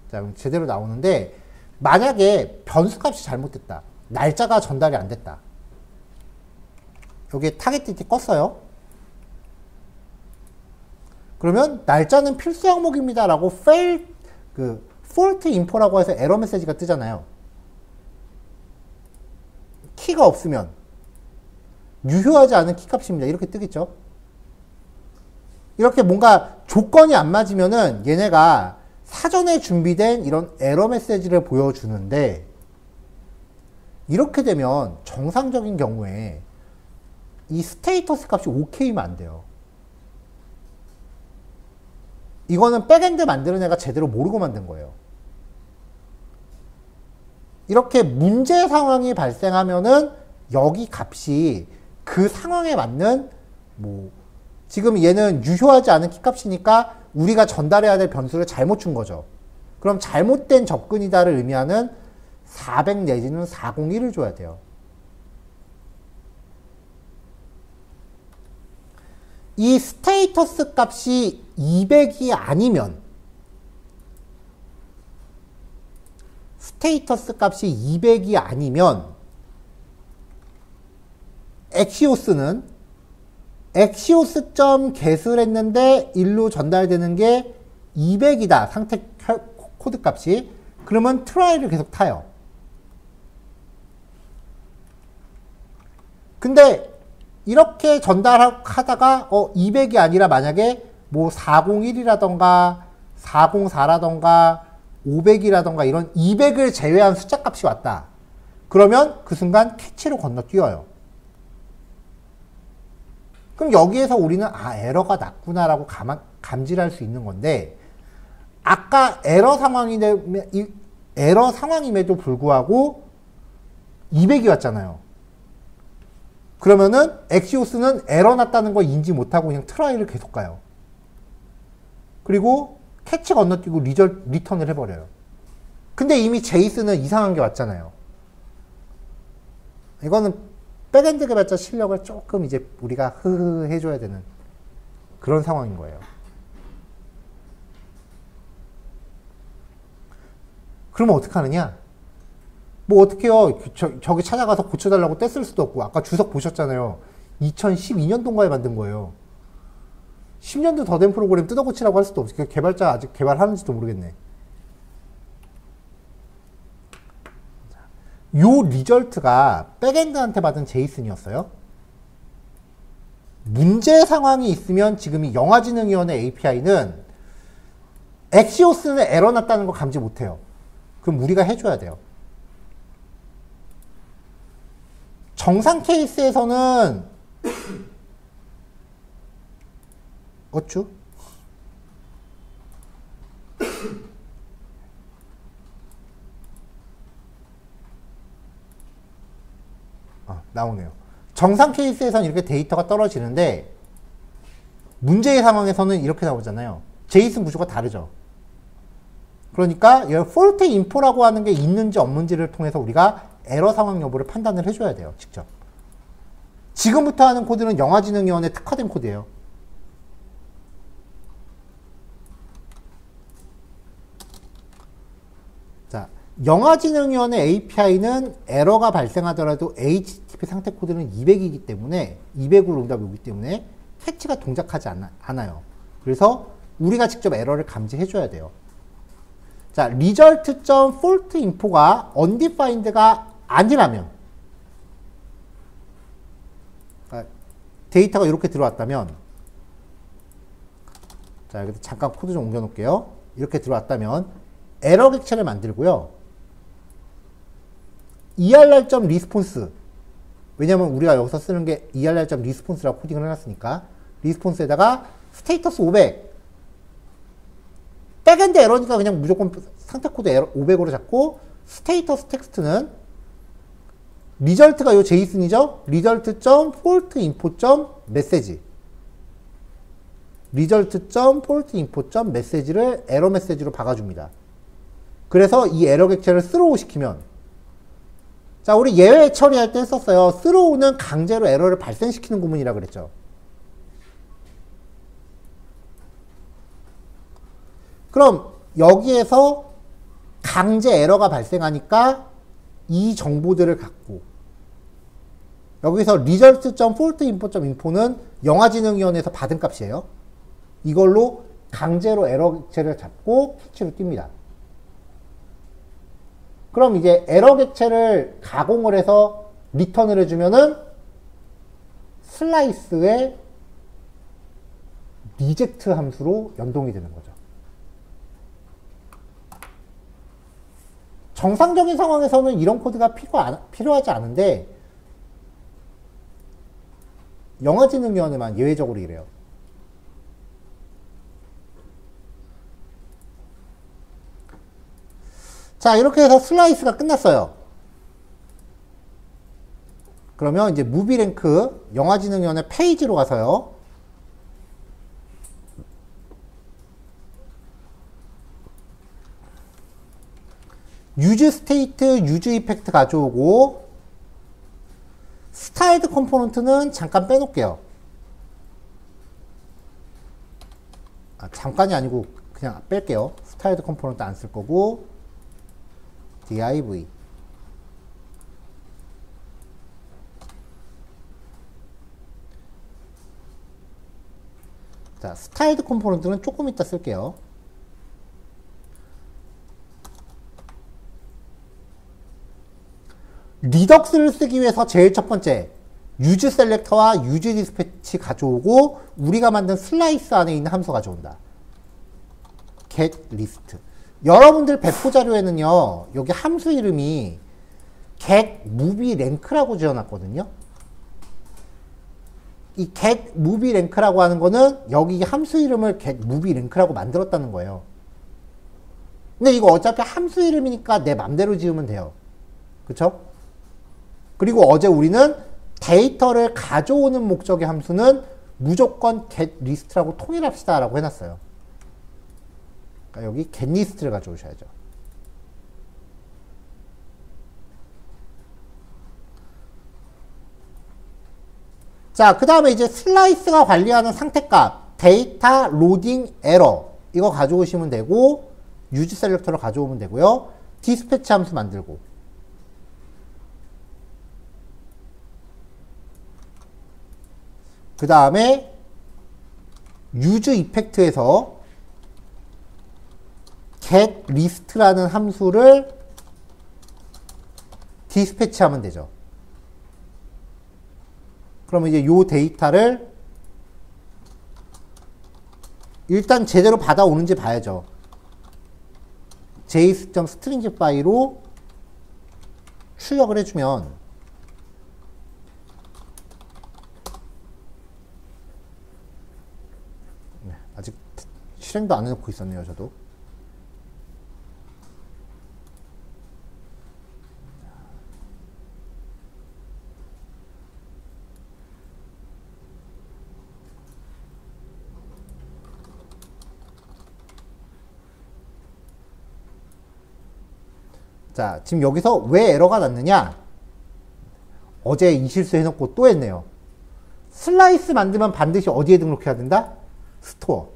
자, 그럼 제대로 나오는데 만약에 변수값이 잘못됐다. 날짜가 전달이 안 됐다. 여기에 타겟 DT 껐어요. 그러면 날짜는 필수 항목입니다. 라고 fail, fault info라고 해서 에러 메시지가 뜨잖아요. 키가 없으면 유효하지 않은 키값입니다. 이렇게 뜨겠죠. 이렇게 뭔가 조건이 안 맞으면은 얘네가 사전에 준비된 이런 에러 메시지를 보여주는데 이렇게 되면 정상적인 경우에 이 스테이터스 값이 OK면 안 돼요. 이거는 백엔드 만드는 애가 제대로 모르고 만든 거예요. 이렇게 문제 상황이 발생하면은 여기 값이 그 상황에 맞는 지금 얘는 유효하지 않은 키값이니까 우리가 전달해야 될 변수를 잘못 준 거죠. 그럼 잘못된 접근이다를 의미하는 400 내지는 401을 줘야 돼요. 이 스테이터스 값이 200이 아니면 스테이터스 값이 200이 아니면 엑시오스는 엑시오스.get을 했는데 일로 전달되는 게 200이다. 상태 코드 값이. 그러면 트라이를 계속 타요. 근데 이렇게 전달하다가 200이 아니라 만약에 뭐 401이라던가 404라던가 500이라던가 이런 200을 제외한 숫자 값이 왔다. 그러면 그 순간 캐치로 건너뛰어요. 그럼 여기에서 우리는 에러가 났구나라고 감지할 수 있는 건데, 아까 에러 상황임에도 불구하고 200이 왔잖아요. 그러면은 엑시오스는 에러 났다는 걸 인지 못하고 그냥 트라이를 계속 가요. 그리고 캐치 건너뛰고 리턴을 해버려요. 근데 이미 제이슨은 이상한 게 왔잖아요. 이거는 백엔드 개발자 실력을 조금 이제 우리가 흐흐 해줘야 되는 그런 상황인 거예요. 그러면 어떡하느냐? 뭐 어떡해요. 저기 찾아가서 고쳐달라고 뗐을 수도 없고, 아까 주석 보셨잖아요. 2012년도인가에 만든 거예요. 10년도 더 된 프로그램 뜯어 고치라고 할 수도 없어요. 개발자 아직 개발하는지도 모르겠네. 요 리절트가 백엔드한테 받은 제이슨이었어요. 문제 상황이 있으면 지금 이 영화지능위원회 API는 엑시오스는 에러 났다는 거 감지 못해요. 그럼 우리가 해줘야 돼요. 정상 케이스에서는 어쭈? 나오네요. 정상 케이스에서는 이렇게 데이터가 떨어지는데 문제의 상황에서는 이렇게 나오잖아요. 제이슨 구조가 다르죠. 그러니까 이 폴트 인포라고 하는 게 있는지 없는지를 통해서 우리가 에러 상황 여부를 판단을 해줘야 돼요. 직접. 지금부터 하는 코드는 영화지능위원회 특화된 코드예요. 자, 영화지능위원회 API는 에러가 발생하더라도 HTTP 상태 코드는 200이기 때문에 200으로 응답이 오기 때문에 캐치가 동작하지 않아요. 그래서 우리가 직접 에러를 감지해줘야 돼요. 자, result.faultInfo가 undefined가 아니라면, 데이터가 이렇게 들어왔다면, 자, 여기 잠깐 코드 좀 옮겨 놓을게요. 이렇게 들어왔다면 에러 객체를 만들고요. err.response, 왜냐면 우리가 여기서 쓰는 게 err.response라고 코딩을 해놨으니까 response에다가 status 500, 백엔드 에러니까 그냥 무조건 상태 코드 에러 500으로 잡고, 스테이터스 텍스트는 리절트가 요 제이슨이죠. result.faultinfo.message, result.faultinfo.message를 에러 메시지로 박아줍니다. 그래서 이 에러 객체를 스로우 시키면, 자, 우리 예외 처리할 때 했었어요. 스로우는 강제로 에러를 발생시키는 구문이라 그랬죠. 그럼 여기에서 강제 에러가 발생하니까 이 정보들을 갖고, 여기서 result.faultinfo.info는 영화지능위원회에서 받은 값이에요. 이걸로 강제로 에러 객체를 잡고 캐치로 띱니다. 그럼 이제 에러 객체를 가공을 해서 리턴을 해주면은 슬라이스의 리젝트 함수로 연동이 되는 거죠. 정상적인 상황에서는 이런 코드가 필요하지 않은데 영화지능위원회만 예외적으로 이래요. 자, 이렇게 해서 슬라이스가 끝났어요. 그러면 이제 무비랭크 영화지능위원회 페이지로 가서요. 유즈 스테이트, 유즈 이펙트 가져오고, 스타일드 컴포넌트는 잠깐 빼놓을게요. 잠깐이 아니고 그냥 뺄게요. 스타일드 컴포넌트 안 쓸 거고 div. 자, 스타일드 컴포넌트는 조금 이따 쓸게요. 리덕스를 쓰기 위해서 제일 첫 번째 유즈 셀렉터와 유즈 디스패치 가져오고 우리가 만든 슬라이스 안에 있는 함수 가져온다. get list. 여러분들 배포 자료에는요, 여기 함수 이름이 get movie rank라고 지어놨거든요. 이 get movie rank라고 하는 거는 여기 함수 이름을 get movie rank라고 만들었다는 거예요. 근데 이거 어차피 함수 이름이니까 내 맘대로 지으면 돼요. 그쵸? 그리고 어제 우리는 데이터를 가져오는 목적의 함수는 무조건 get list라고 통일합시다 라고 해놨어요. 그러니까 여기 get list를 가져오셔야죠. 자, 그 다음에 이제 슬라이스가 관리하는 상태값 데이터 로딩 에러 이거 가져오시면 되고 유즈 셀렉터를 가져오면 되고요. 디스패치 함수 만들고 그 다음에 유즈 이펙트에서 get list라는 함수를 디스패치하면 되죠. 그러면 이제 요 데이터를 일단 제대로 받아오는지 봐야죠. js.string 파일로 출력을 해주면 아직 실행도 안 해놓고 있었네요, 저도. 자, 지금 여기서 왜 에러가 났느냐? 어제 이 실수 해놓고 또 했네요. 슬라이스 만들면 반드시 어디에 등록해야 된다? 스토어.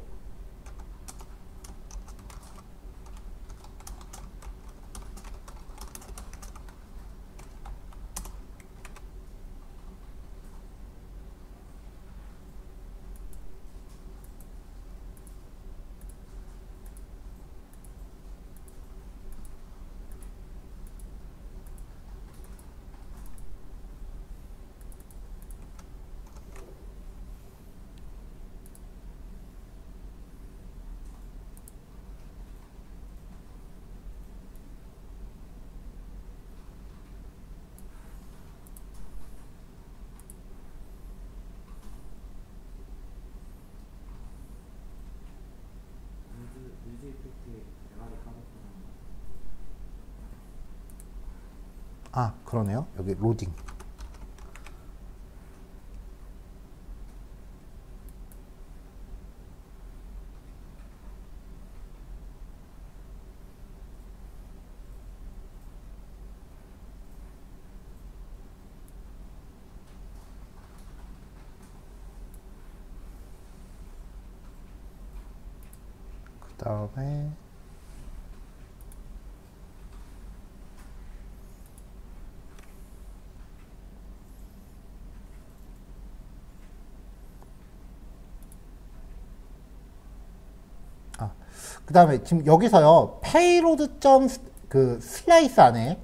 아, 그러네요. 여기 로딩. 그 다음에 그 다음에 지금 여기서요 payload 그 슬라이스 안에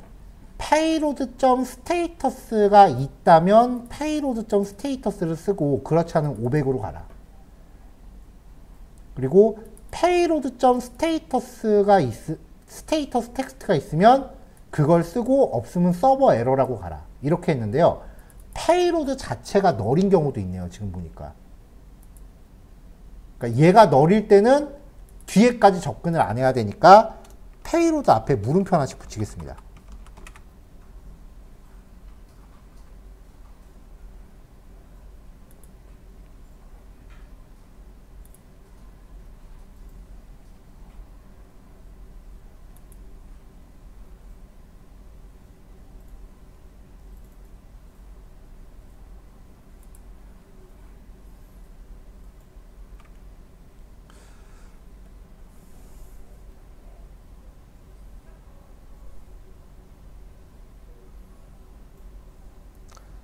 payload.status가 있다면 payload.status를 쓰고 그렇지 않으면 500으로 가라. 그리고 payload.status가 스테이터스 텍스트가 있으면 그걸 쓰고 없으면 서버 에러라고 가라. 이렇게 했는데요. payload 자체가 널인 경우도 있네요. 지금 보니까. 그러니까 얘가 널일 때는 뒤에까지 접근을 안 해야 되니까 payload 앞에 물음표 하나씩 붙이겠습니다.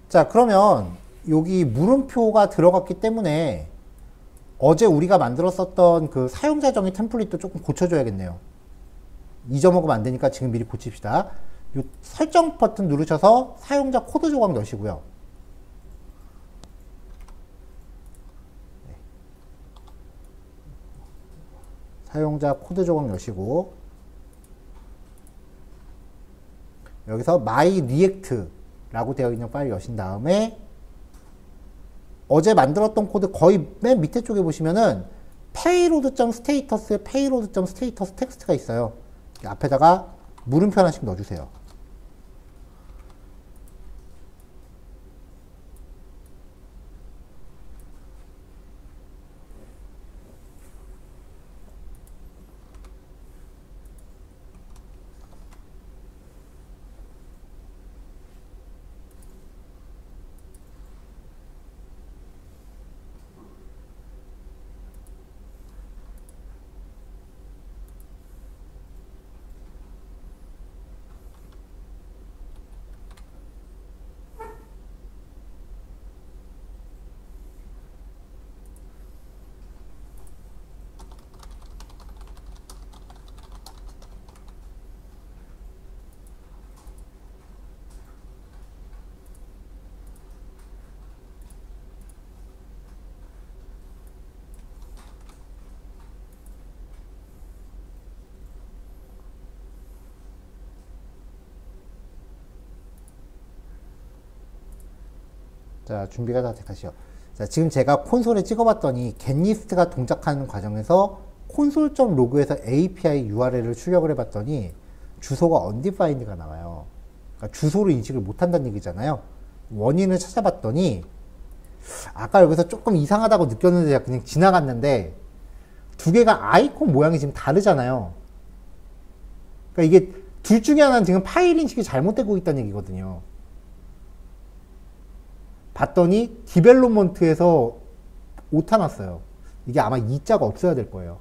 자, 그러면 여기 물음표가 들어갔기 때문에 어제 우리가 만들었었던 그 사용자 정의 템플릿도 조금 고쳐줘야겠네요. 잊어먹으면 안 되니까 지금 미리 고칩시다. 이 설정 버튼 누르셔서 사용자 코드 조각 넣으시고요. 사용자 코드 조각 넣으시고 여기서 my react라고 되어 있는 파일 여신 다음에 어제 만들었던 코드 거의 맨 밑에 쪽에 보시면은 payload.status에 payload.status 텍스트가 있어요. 앞에다가 물음표 하나씩 넣어주세요. 자, 준비가 다 됐다시요. 자, 지금 제가 콘솔에 찍어봤더니 getList가 동작하는 과정에서 console.log에서 API URL을 출력을 해봤더니 주소가 undefined가 나와요. 그러니까 주소로 인식을 못한다는 얘기잖아요. 원인을 찾아봤더니 아까 여기서 조금 이상하다고 느꼈는데 제가 그냥 지나갔는데 두 개가 아이콘 모양이 지금 다르잖아요. 그러니까 이게 둘 중에 하나는 지금 파일 인식이 잘못되고 있다는 얘기거든요. 봤더니 디벨롭먼트에서 오타 났어요. 이게 아마 이자가 없어야 될 거예요.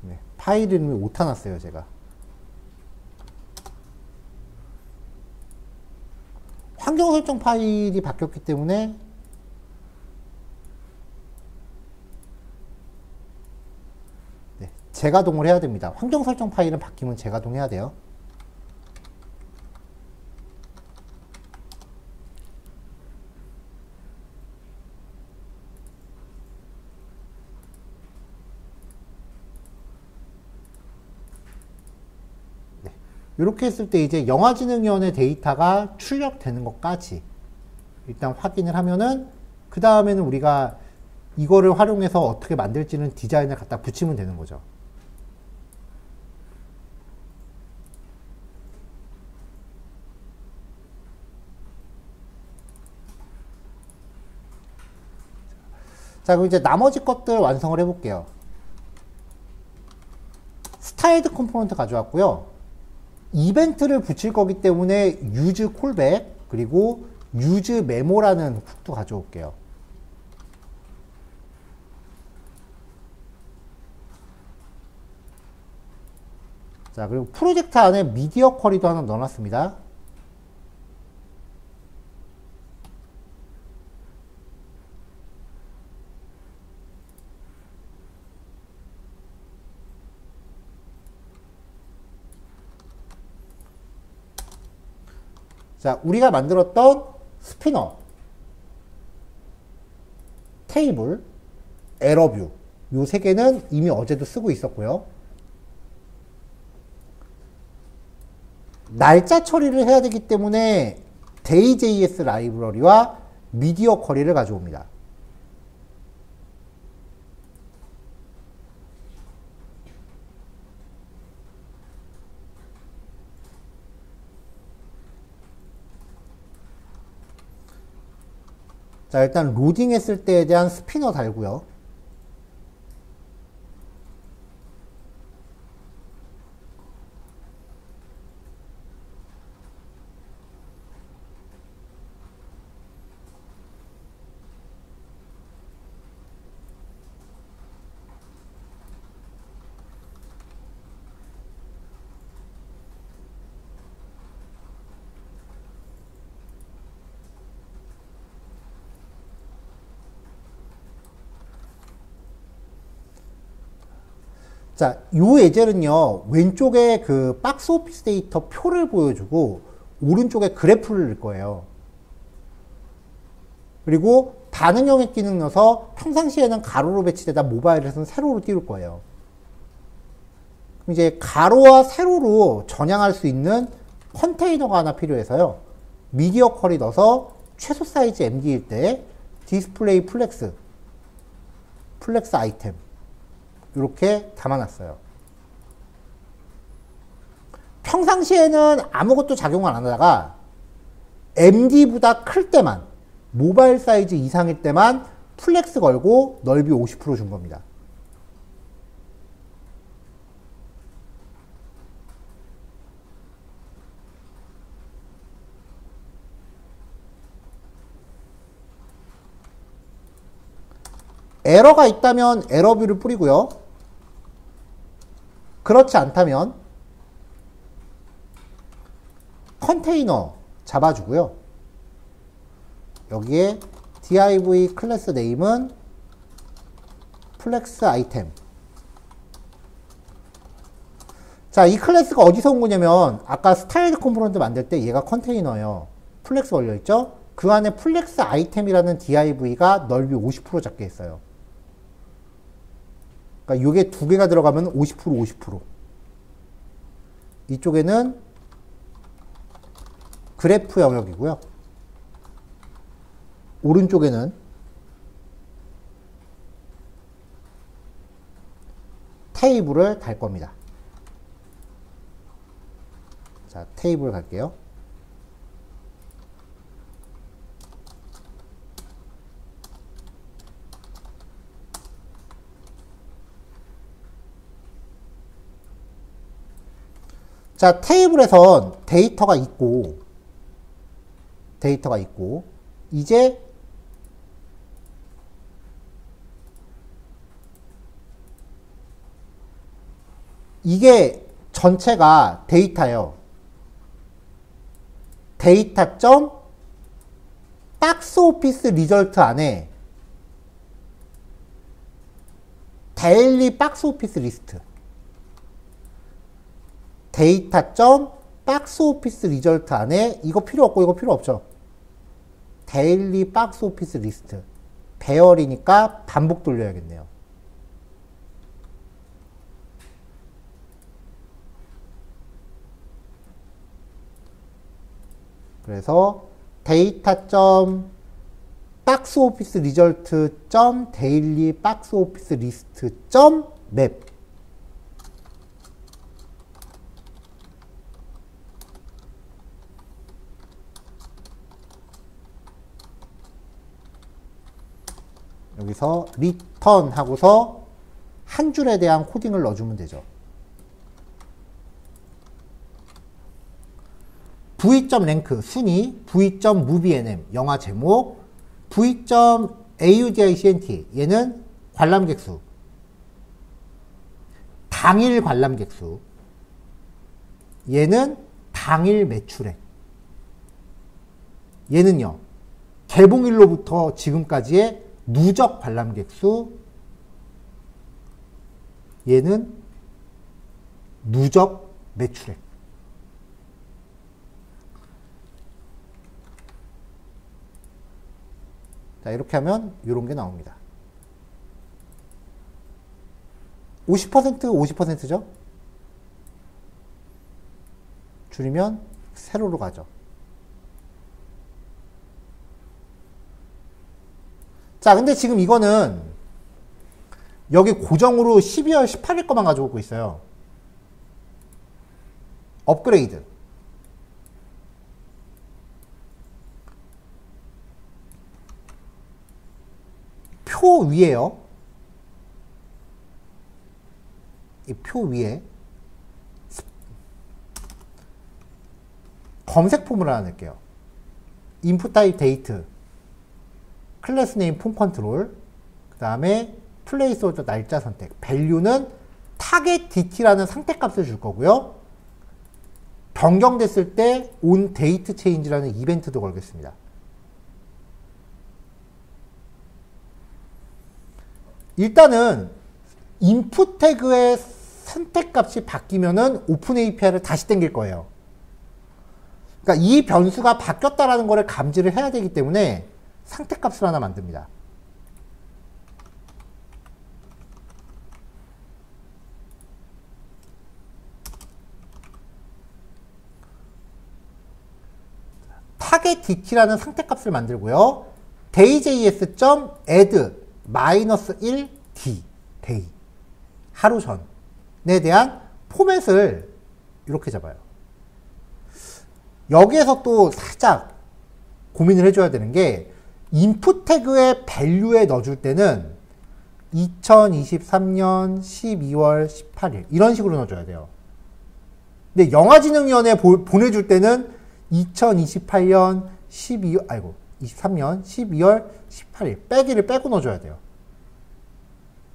네, 파일 이름이 오타 났어요, 제가. 환경 설정 파일이 바뀌었기 때문에 재가동을 해야 됩니다. 환경 설정 파일은 바뀌면 재가동해야 돼요. 네. 이렇게 했을 때 이제 영화진흥위원회 데이터가 출력되는 것까지 일단 확인을 하면은 그 다음에는 우리가 이거를 활용해서 어떻게 만들지는 디자인을 갖다 붙이면 되는 거죠. 자, 그럼 이제 나머지 것들 완성을 해볼게요. 스타일드 컴포넌트 가져왔고요. 이벤트를 붙일 거기 때문에 use callback 그리고 use memo라는 훅도 가져올게요. 자, 그리고 프로젝트 안에 미디어 쿼리도 하나 넣어놨습니다. 자, 우리가 만들었던 스피너, 테이블, 에러뷰 요 세 개는 이미 어제도 쓰고 있었고요. 날짜 처리를 해야 되기 때문에 day.js 라이브러리와 미디어 쿼리를 가져옵니다. 자, 일단 로딩 했을 때에 대한 스피너 달고요. 자, 요 예제는요, 왼쪽에 그 박스 오피스 데이터 표를 보여주고, 오른쪽에 그래프를 넣을 거예요. 그리고 반응 영역 기능 넣어서 평상시에는 가로로 배치되다 모바일에서는 세로로 띄울 거예요. 그럼 이제 가로와 세로로 전향할 수 있는 컨테이너가 하나 필요해서요. 미디어 컬이 넣어서 최소 사이즈 MD일 때 디스플레이 플렉스 아이템 이렇게 담아놨어요. 평상시에는 아무것도 작용을 안 하다가 MD보다 클 때만, 모바일 사이즈 이상일 때만 플렉스 걸고 넓이 50% 준 겁니다. 에러가 있다면 에러뷰를 뿌리고요. 그렇지 않다면 컨테이너 잡아주고요. 여기에 div 클래스 네임은 플렉스 아이템. 자, 이 클래스가 어디서 온 거냐면 아까 스타일드 컴포넌트 만들 때 얘가 컨테이너예요. 플렉스 걸려있죠? 그 안에 플렉스 아이템이라는 div가 넓이 50% 잡게 했어요. 그러니까 요게 두 개가 들어가면 50%. 이쪽에는 그래프 영역이고요. 오른쪽에는 테이블을 달 겁니다. 자, 테이블 갈게요. 자, 테이블에선 데이터가 있고, 이제 이게 전체가 데이터예요. 데이터.박스 오피스 리절트 안에 데일리 박스 오피스 리스트, 데이터.박스 오피스 리절트 안에 이거 필요 없고 이거 필요 없죠. 데일리 박스 오피스 리스트. 배열이니까 반복 돌려야겠네요. 그래서 데이터.박스 오피스 리절트 데일리 박스 오피스 리스트 맵. 여기서 return 하고서 한 줄에 대한 코딩을 넣어주면 되죠. v.rank 순위, v.movie.nm 영화 제목, v.audicent 얘는 관람객 수, 당일 관람객 수, 얘는 당일 매출액, 얘는요 개봉일로부터 지금까지의 누적 관람객 수, 얘는 누적 매출액. 자, 이렇게 하면 이런 게 나옵니다. 50%죠? 줄이면 세로로 가죠. 자, 근데 지금 이거는 여기 고정으로 12월 18일 거만 가지고 오고 있어요. 업그레이드. 표 위에요. 이 표 위에 검색 폼을 하나 넣을게요. 인풋 타입 데이트, 클래스 네임 폼 컨트롤, 그 다음에 플레이스 홀더 날짜 선택, 밸류는 타겟 DT라는 상태값을 줄 거고요. 변경됐을 때 on date change라는 이벤트도 걸겠습니다. 일단은 인풋 태그의 선택값이 바뀌면은 오픈 API를 다시 당길 거예요. 그러니까 이 변수가 바뀌었다라는 거를 감지를 해야 되기 때문에 상태값을 하나 만듭니다. 타겟 DT라는 상태값을 만들고요. dayjs.add -1 d day 하루 전에 대한 포맷을 이렇게 잡아요. 여기에서 또 살짝 고민을 해줘야 되는 게 인풋 태그의 밸류에 넣어줄 때는 2023년 12월 18일 이런 식으로 넣어줘야 돼요. 근데 영화진흥위원회에 보내줄 때는 2028년 23년 12월 18일 빼기를 빼고 넣어줘야 돼요.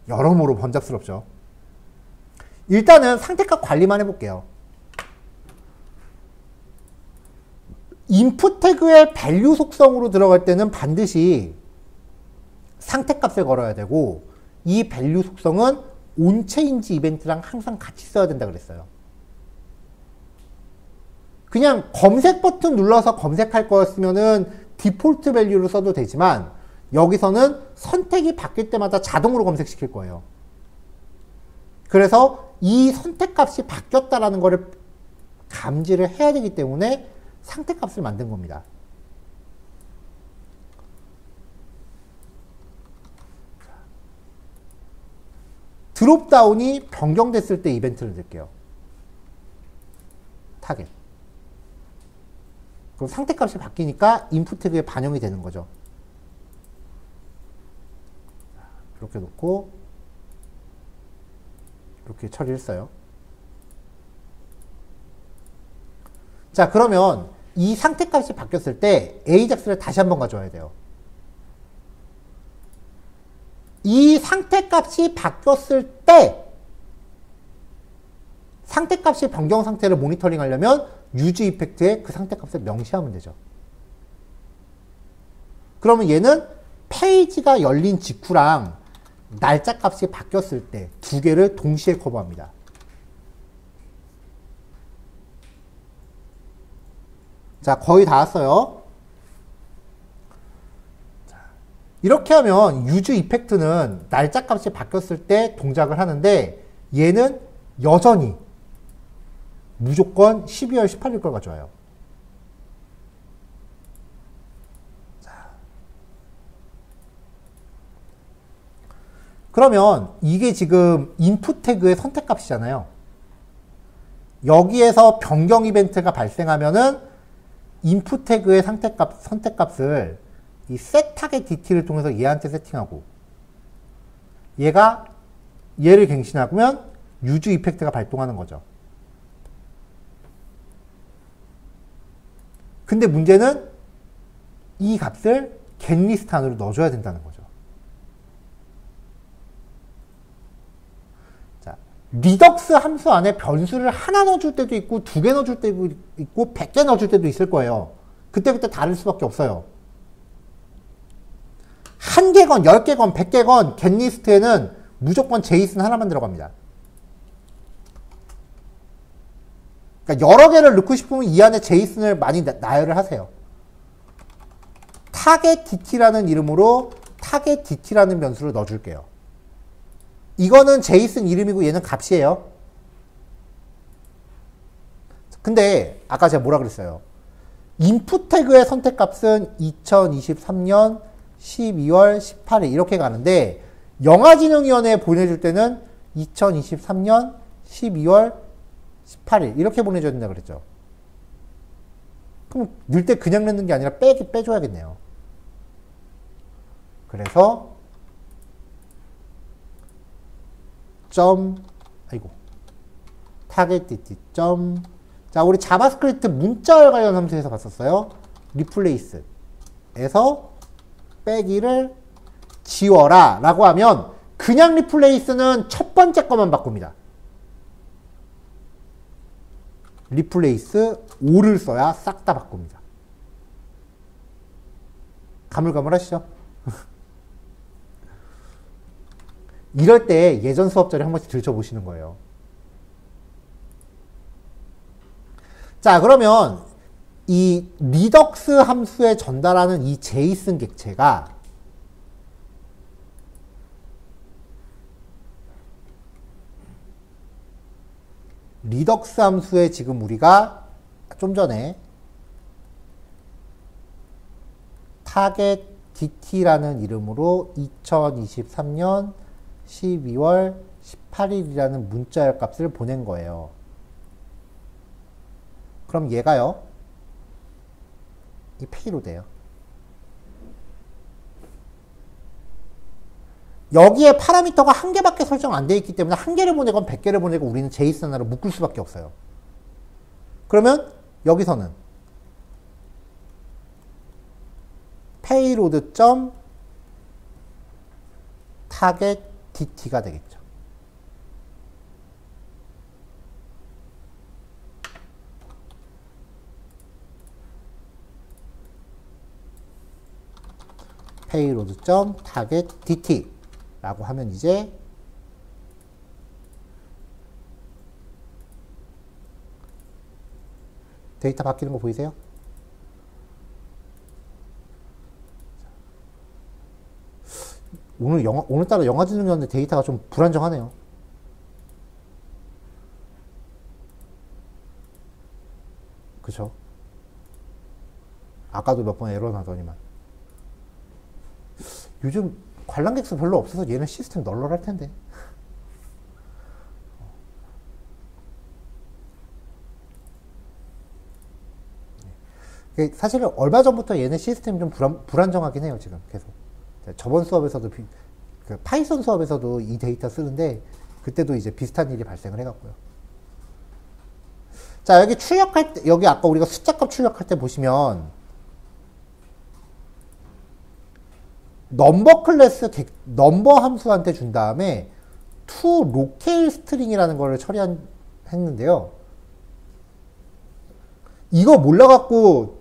여러모로 번잡스럽죠. 일단은 상태값 관리만 해볼게요. 인풋 태그의 밸류 속성으로 들어갈 때는 반드시 상태값을 걸어야 되고 이 밸류 속성은 온체인지 이벤트랑 항상 같이 써야 된다 그랬어요. 그냥 검색 버튼 눌러서 검색할 거였으면은 디폴트 밸류로 써도 되지만 여기서는 선택이 바뀔 때마다 자동으로 검색시킬 거예요. 그래서 이 선택값이 바뀌었다라는 거를 감지를 해야 되기 때문에 상태값을 만든 겁니다. 드롭다운이 변경됐을 때 이벤트를 넣을게요. 타겟. 그럼 상태값이 바뀌니까 인풋 태그에 반영이 되는 거죠. 이렇게 놓고 이렇게 처리했어요. 자, 그러면 이 상태값이 바뀌었을 때 AJAX를 다시 한번 가져와야 돼요. 이 상태값이 바뀌었을 때 상태값이 변경 상태를 모니터링 하려면 유즈 이펙트에 그 상태값을 명시하면 되죠. 그러면 얘는 페이지가 열린 직후랑 날짜 값이 바뀌었을 때 두 개를 동시에 커버합니다. 자, 거의 다 왔어요. 이렇게 하면 유즈 이펙트는 날짜 값이 바뀌었을 때 동작을 하는데 얘는 여전히 무조건 12월 18일 걸 가져와요. 자. 그러면 이게 지금 인풋 태그의 선택값이잖아요. 여기에서 변경 이벤트가 발생하면은 인풋 태그의 선택값을 이 set 타겟 DT를 통해서 얘한테 세팅하고 얘를 갱신하면 유즈 이펙트가 발동하는 거죠. 근데 문제는 이 값을 getList 안으로 넣어줘야 된다는 거죠. 자, 리덕스 함수 안에 변수를 하나 넣어줄 때도 있고 2개 넣어줄 때도 있고 100개 넣어줄 때도 있을 거예요. 그때그때 다를 수밖에 없어요. 1개건 10개건 100개건 getList에는 무조건 제이슨 하나만 들어갑니다. 그러니까 여러 개를 넣고 싶으면 이 안에 제이슨을 많이 나열을 하세요. 타겟 DT라는 이름으로 타겟 DT라는 변수를 넣어줄게요. 이거는 제이슨 이름이고 얘는 값이에요. 근데 아까 제가 뭐라 그랬어요? 인풋 태그의 선택값은 2023년 12월 18일 이렇게 가는데 영화진흥위원회에 보내줄 때는 2023년 12월 18일 이렇게 보내줘야 된다 그랬죠. 그럼 넣을 때 그냥 넣는 게 아니라 빼줘야겠네요. 그래서 타겟 DT 자, 우리 자바스크립트 문자열 관련 함수에서 봤었어요. 리플레이스에서 빼기를 지워라 라고 하면 그냥 리플레이스는 첫 번째 것만 바꿉니다. 리플레이스 5를 써야 싹 다 바꿉니다. 가물가물하시죠? 이럴 때 예전 수업 자료 한 번씩 들춰보시는 거예요. 자, 그러면 이 리덕스 함수에 전달하는 이 제이슨 객체가 리덕스 함수에 지금 우리가 좀 전에 타겟 DT라는 이름으로 2023년 12월 18일이라는 문자열 값을 보낸 거예요. 그럼 얘가요, 이 페이로드예요. 여기에 파라미터가 한 개밖에 설정 안 돼 있기 때문에 한 개를 보내건 100개를 보내고 우리는 제이슨 하나로 묶을 수밖에 없어요. 그러면 여기서는 payload target DT가 되겠죠. payload target DT 라고 하면 이제 데이터 바뀌는 거 보이세요? 오늘따라 영화 지능이었는데 데이터가 좀 불안정하네요. 그쵸? 아까도 몇 번 에러 나더니만. 요즘 관람객 수 별로 없어서 얘는 시스템 널널할 텐데. 사실은 얼마 전부터 얘는 시스템이 좀 불안정하긴 해요, 지금 계속. 저번 수업에서도, 그 파이썬 수업에서도 이 데이터 쓰는데, 그때도 이제 비슷한 일이 발생을 해갖고요. 자, 여기 출력할 때, 여기 아까 우리가 숫자값 출력할 때 보시면, 넘버 클래스, 넘버 함수한테 준 다음에, to locale string이라는 거를 처리했는데요. 이거 몰라갖고,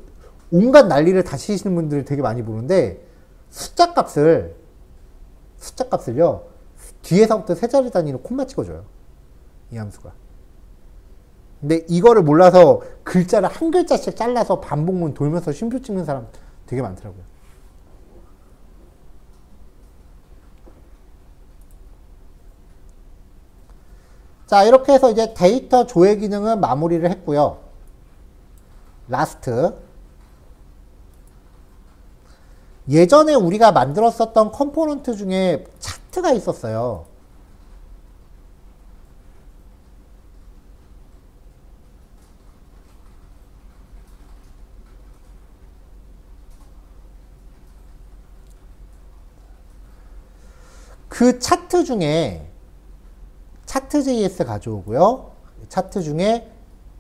온갖 난리를 다 치시는 분들이 되게 많이 보는데, 숫자값을요, 뒤에서부터 세 자리 단위로 콤마 찍어줘요. 이 함수가. 근데 이거를 몰라서 글자를 한 글자씩 잘라서 반복문 돌면서 쉼표 찍는 사람 되게 많더라고요. 자, 이렇게 해서 이제 데이터 조회 기능은 마무리를 했고요. 라스트. 예전에 우리가 만들었었던 컴포넌트 중에 차트가 있었어요. 그 차트 중에 차트.js 가져오고요. 차트 중에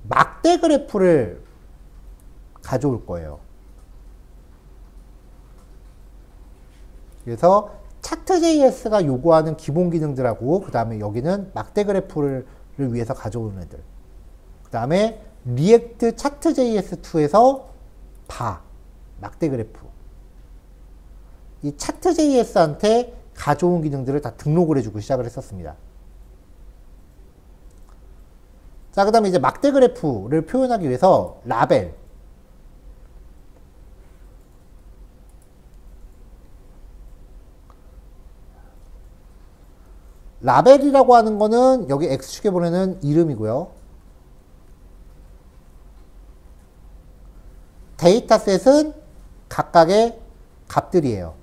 막대 그래프를 가져올 거예요. 그래서 차트.js가 요구하는 기본 기능들하고 그 다음에 여기는 막대 그래프를 위해서 가져오는 애들. 그 다음에 리액트 차트.js2에서 막대 그래프. 이 차트.js한테 가져온 기능들을 다 등록을 해주고 시작을 했었습니다. 자, 그 다음에 이제 막대 그래프를 표현하기 위해서 라벨. 라벨이라고 하는 거는 여기 X축에 보내는 이름이고요. 데이터셋은 각각의 값들이에요.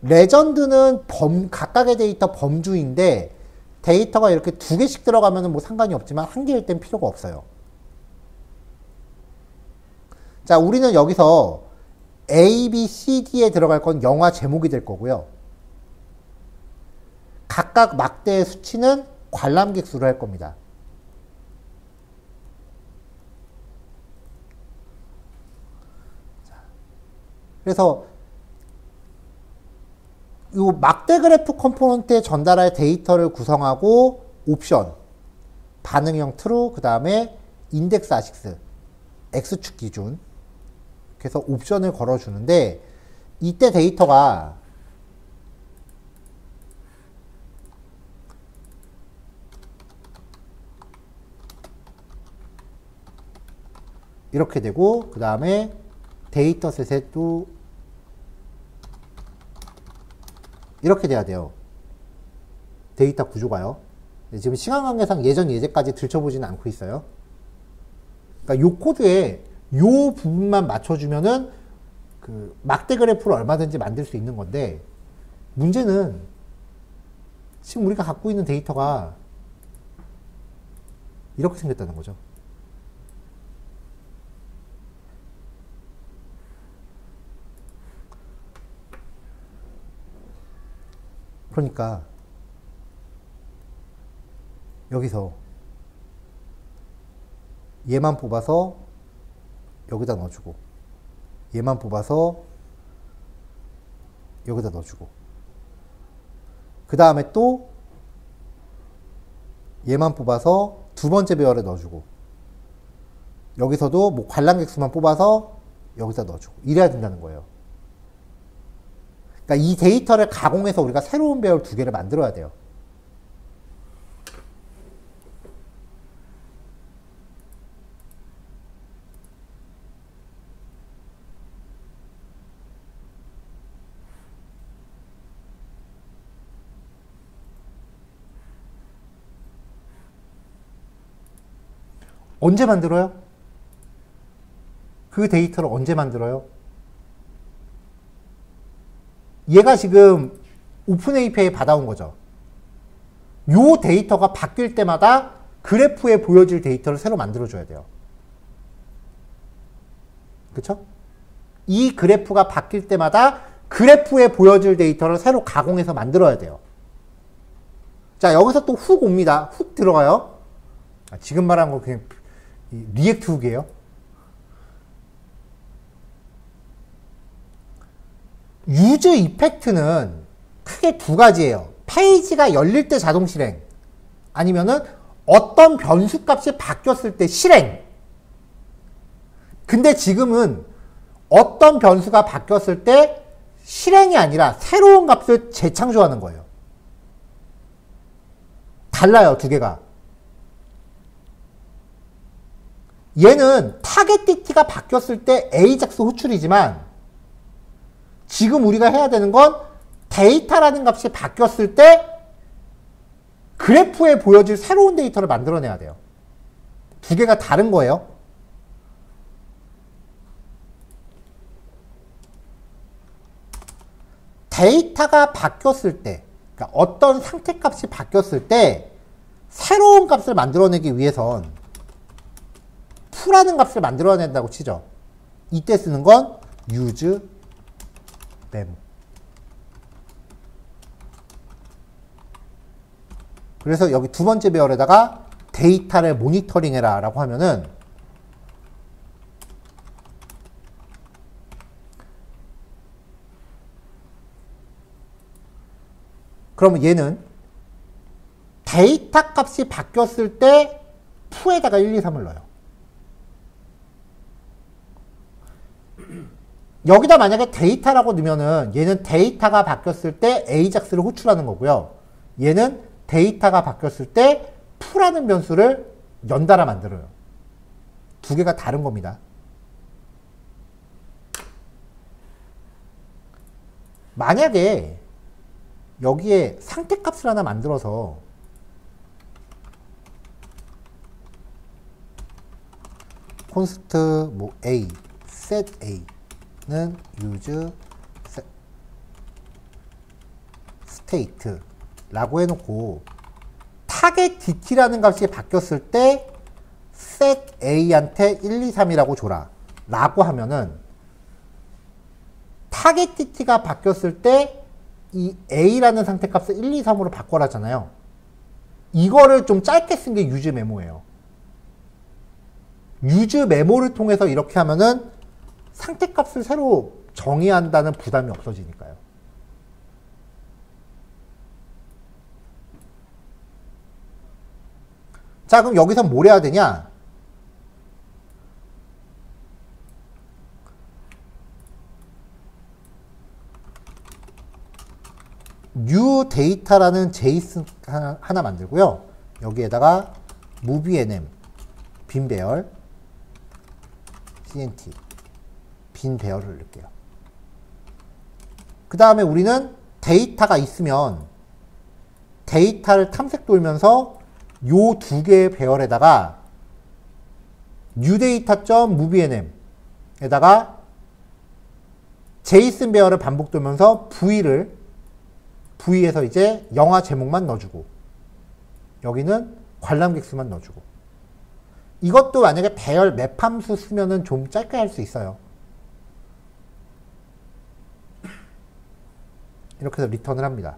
레전드는 각각의 데이터 범주인데 데이터가 이렇게 두 개씩 들어가면 뭐 상관이 없지만 한 개일 땐 필요가 없어요. 자, 우리는 여기서 A, B, C, D에 들어갈 건 영화 제목이 될 거고요. 각각 막대의 수치는 관람객 수로 할 겁니다. 그래서 이 막대 그래프 컴포넌트에 전달할 데이터를 구성하고 옵션, 반응형 true, 그 다음에 인덱스 아식스, X축 기준. 그래서 옵션을 걸어주는데 이때 데이터가 이렇게 되고, 그 다음에 데이터셋에 또 이렇게 돼야 돼요. 데이터 구조가요. 지금 시간 관계상 예전 예제까지 들춰보지는 않고 있어요. 그러니까 요 코드에 요 부분만 맞춰주면은 그 막대 그래프를 얼마든지 만들 수 있는 건데, 문제는 지금 우리가 갖고 있는 데이터가 이렇게 생겼다는 거죠. 그러니까 여기서 얘만 뽑아서 여기다 넣어주고, 얘만 뽑아서 여기다 넣어주고, 그 다음에 또 얘만 뽑아서 두 번째 배열에 넣어주고, 여기서도 뭐 관람객수만 뽑아서 여기다 넣어주고, 이래야 된다는 거예요. 그러니까 이 데이터를 가공해서 우리가 새로운 배열 두 개를 만들어야 돼요. 언제 만들어요? 그 데이터를 언제 만들어요? 얘가 지금 오픈 API 받아온 거죠. 요 데이터가 바뀔 때마다 그래프에 보여질 데이터를 새로 만들어줘야 돼요. 그쵸? 이 그래프가 바뀔 때마다 그래프에 보여질 데이터를 새로 가공해서 만들어야 돼요. 자, 여기서 또 훅 옵니다. 훅 들어가요. 지금 말한 거 그냥 리액트 훅이에요. 유즈 이펙트는 크게 두 가지예요. 페이지가 열릴 때 자동 실행, 아니면은 어떤 변수 값이 바뀌었을 때 실행. 근데 지금은 어떤 변수가 바뀌었을 때 실행이 아니라 새로운 값을 재창조하는 거예요. 달라요, 두 개가. 얘는 타겟DT가 바뀌었을 때 AJAX 호출이지만, 지금 우리가 해야 되는 건 데이터라는 값이 바뀌었을 때 그래프에 보여질 새로운 데이터를 만들어내야 돼요. 두 개가 다른 거예요. 데이터가 바뀌었을 때, 그러니까 어떤 상태 값이 바뀌었을 때 새로운 값을 만들어내기 위해선 f라는 값을 만들어낸다고 치죠. 이때 쓰는 건 use memo. 그래서 여기 두 번째 배열에다가 데이터를 모니터링 해라 라고 하면은 그러면 얘는 데이터 값이 바뀌었을 때 f에다가 1, 2, 3을 넣어요. 여기다 만약에 데이터라고 넣으면은 얘는 데이터가 바뀌었을 때 AJAX를 호출하는 거고요. 얘는 데이터가 바뀌었을 때 f라는 변수를 연달아 만들어요. 두 개가 다른 겁니다. 만약에 여기에 상태값을 하나 만들어서 const 뭐 a, set a는 use state 라고 해놓고 target dt라는 값이 바뀌었을 때 set a한테 1, 2, 3이라고 줘라 라고 하면은 target dt가 바뀌었을 때 이 a라는 상태값을 1, 2, 3으로 바꿔라잖아요. 이거를 좀 짧게 쓴 게 use 메모예요. use 메모를 통해서 이렇게 하면은 상태값을 새로 정의한다는 부담이 없어지니까요. 자, 그럼 여기서 뭘 해야 되냐? new data라는 제이슨 하나 만들고요. 여기에다가 movie_nm 빈 배열 cnt 빈 배열을 넣을게요. 그 다음에 우리는 데이터가 있으면 데이터를 탐색 돌면서 요 두 개의 배열에다가 newdata.movie_nm 에다가 제이슨 배열을 반복 돌면서 V에서 이제 영화 제목만 넣어주고 여기는 관람객 수만 넣어주고 이것도 만약에 배열 맵 함수 쓰면은 좀 짧게 할 수 있어요. 이렇게 해서 리턴을 합니다.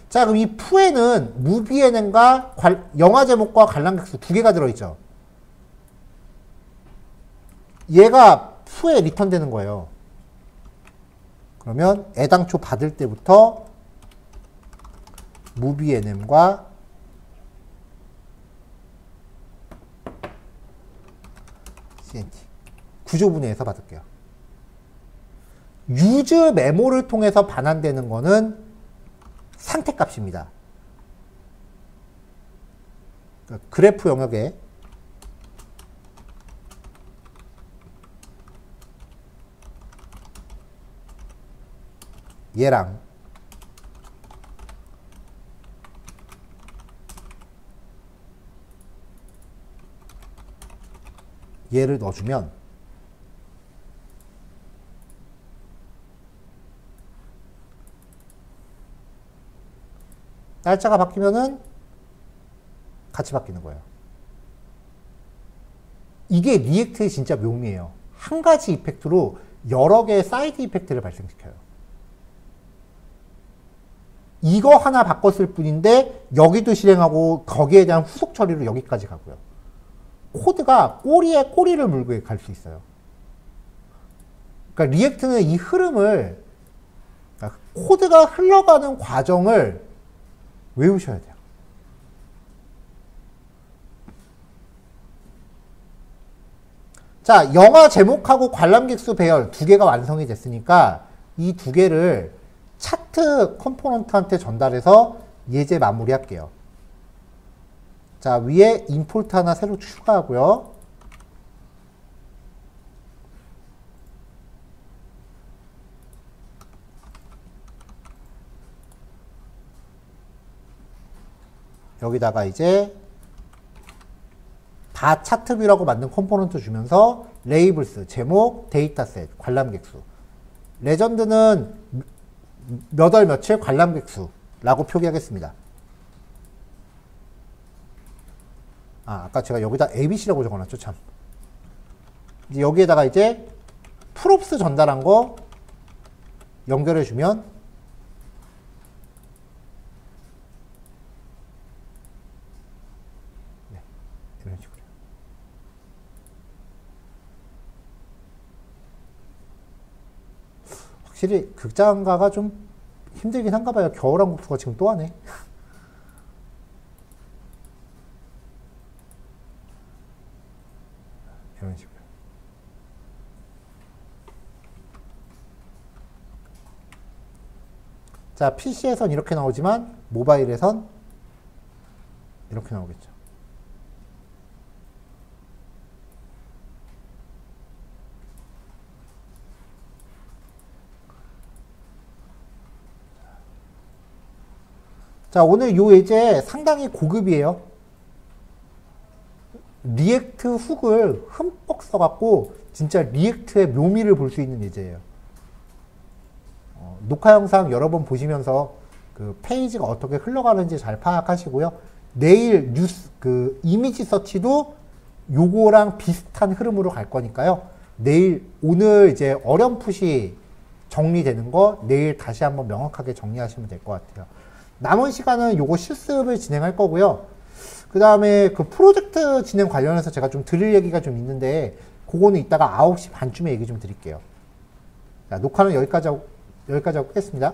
자, 그럼 이 푸에는 movie_nm과 영화 제목과 관람객 수 두 개가 들어있죠. 얘가 푸에 리턴되는 거예요. 그러면 애당초 받을 때부터 movie_nm과 cnt 구조분해해서 받을게요. use 메모를 통해서 반환되는 거는 상태값입니다. 그러니까 그래프 영역에 얘랑 얘를 넣어주면 날짜가 바뀌면은 같이 바뀌는 거예요. 이게 리액트의 진짜 묘미예요. 한 가지 이펙트로 여러 개의 사이드 이펙트를 발생시켜요. 이거 하나 바꿨을 뿐인데 여기도 실행하고 거기에 대한 후속 처리로 여기까지 가고요. 코드가 꼬리에 꼬리를 물고 갈 수 있어요. 그러니까 리액트는 이 흐름을 그러니까 코드가 흘러가는 과정을 외우셔야 돼요. 자, 영화 제목하고 관람객 수 배열 두 개가 완성이 됐으니까 이 두 개를 차트 컴포넌트한테 전달해서 예제 마무리 할게요. 자, 위에 임포트 하나 새로 추가하고요. 여기다가 이제 다 차트뷰라고 만든 컴포넌트 주면서 레이블스, 제목, 데이터셋, 관람객 수. 레전드는 몇 월 며칠 관람객 수라고 표기하겠습니다. 아까 제가 여기다 ABC라고 적어놨죠, 참. 이제 여기에다가 이제 프롭스 전달한 거 연결해주면 네, 이런 식으로. 확실히 극장가가 좀 힘들긴 한가 봐요. 겨울왕국수가 지금 또 하네. 이런 식으로. 자, PC에선 이렇게 나오지만 모바일에선 이렇게 나오겠죠. 자, 오늘 요 예제 상당히 고급이에요. 리액트 훅을 흠뻑 써갖고 진짜 리액트의 묘미를 볼 수 있는 예제예요. 녹화 영상 여러 번 보시면서 그 페이지가 어떻게 흘러가는지 잘 파악하시고요. 내일 뉴스 그 이미지 서치도 요거랑 비슷한 흐름으로 갈 거니까요. 오늘 이제 어렴풋이 정리되는 거 내일 다시 한번 명확하게 정리하시면 될 것 같아요. 남은 시간은 요거 실습을 진행할 거고요. 그 다음에 그 프로젝트 진행 관련해서 제가 좀 드릴 얘기가 좀 있는데 그거는 이따가 9시 반쯤에 얘기 좀 드릴게요. 자, 녹화는 여기까지 하고 끄겠습니다.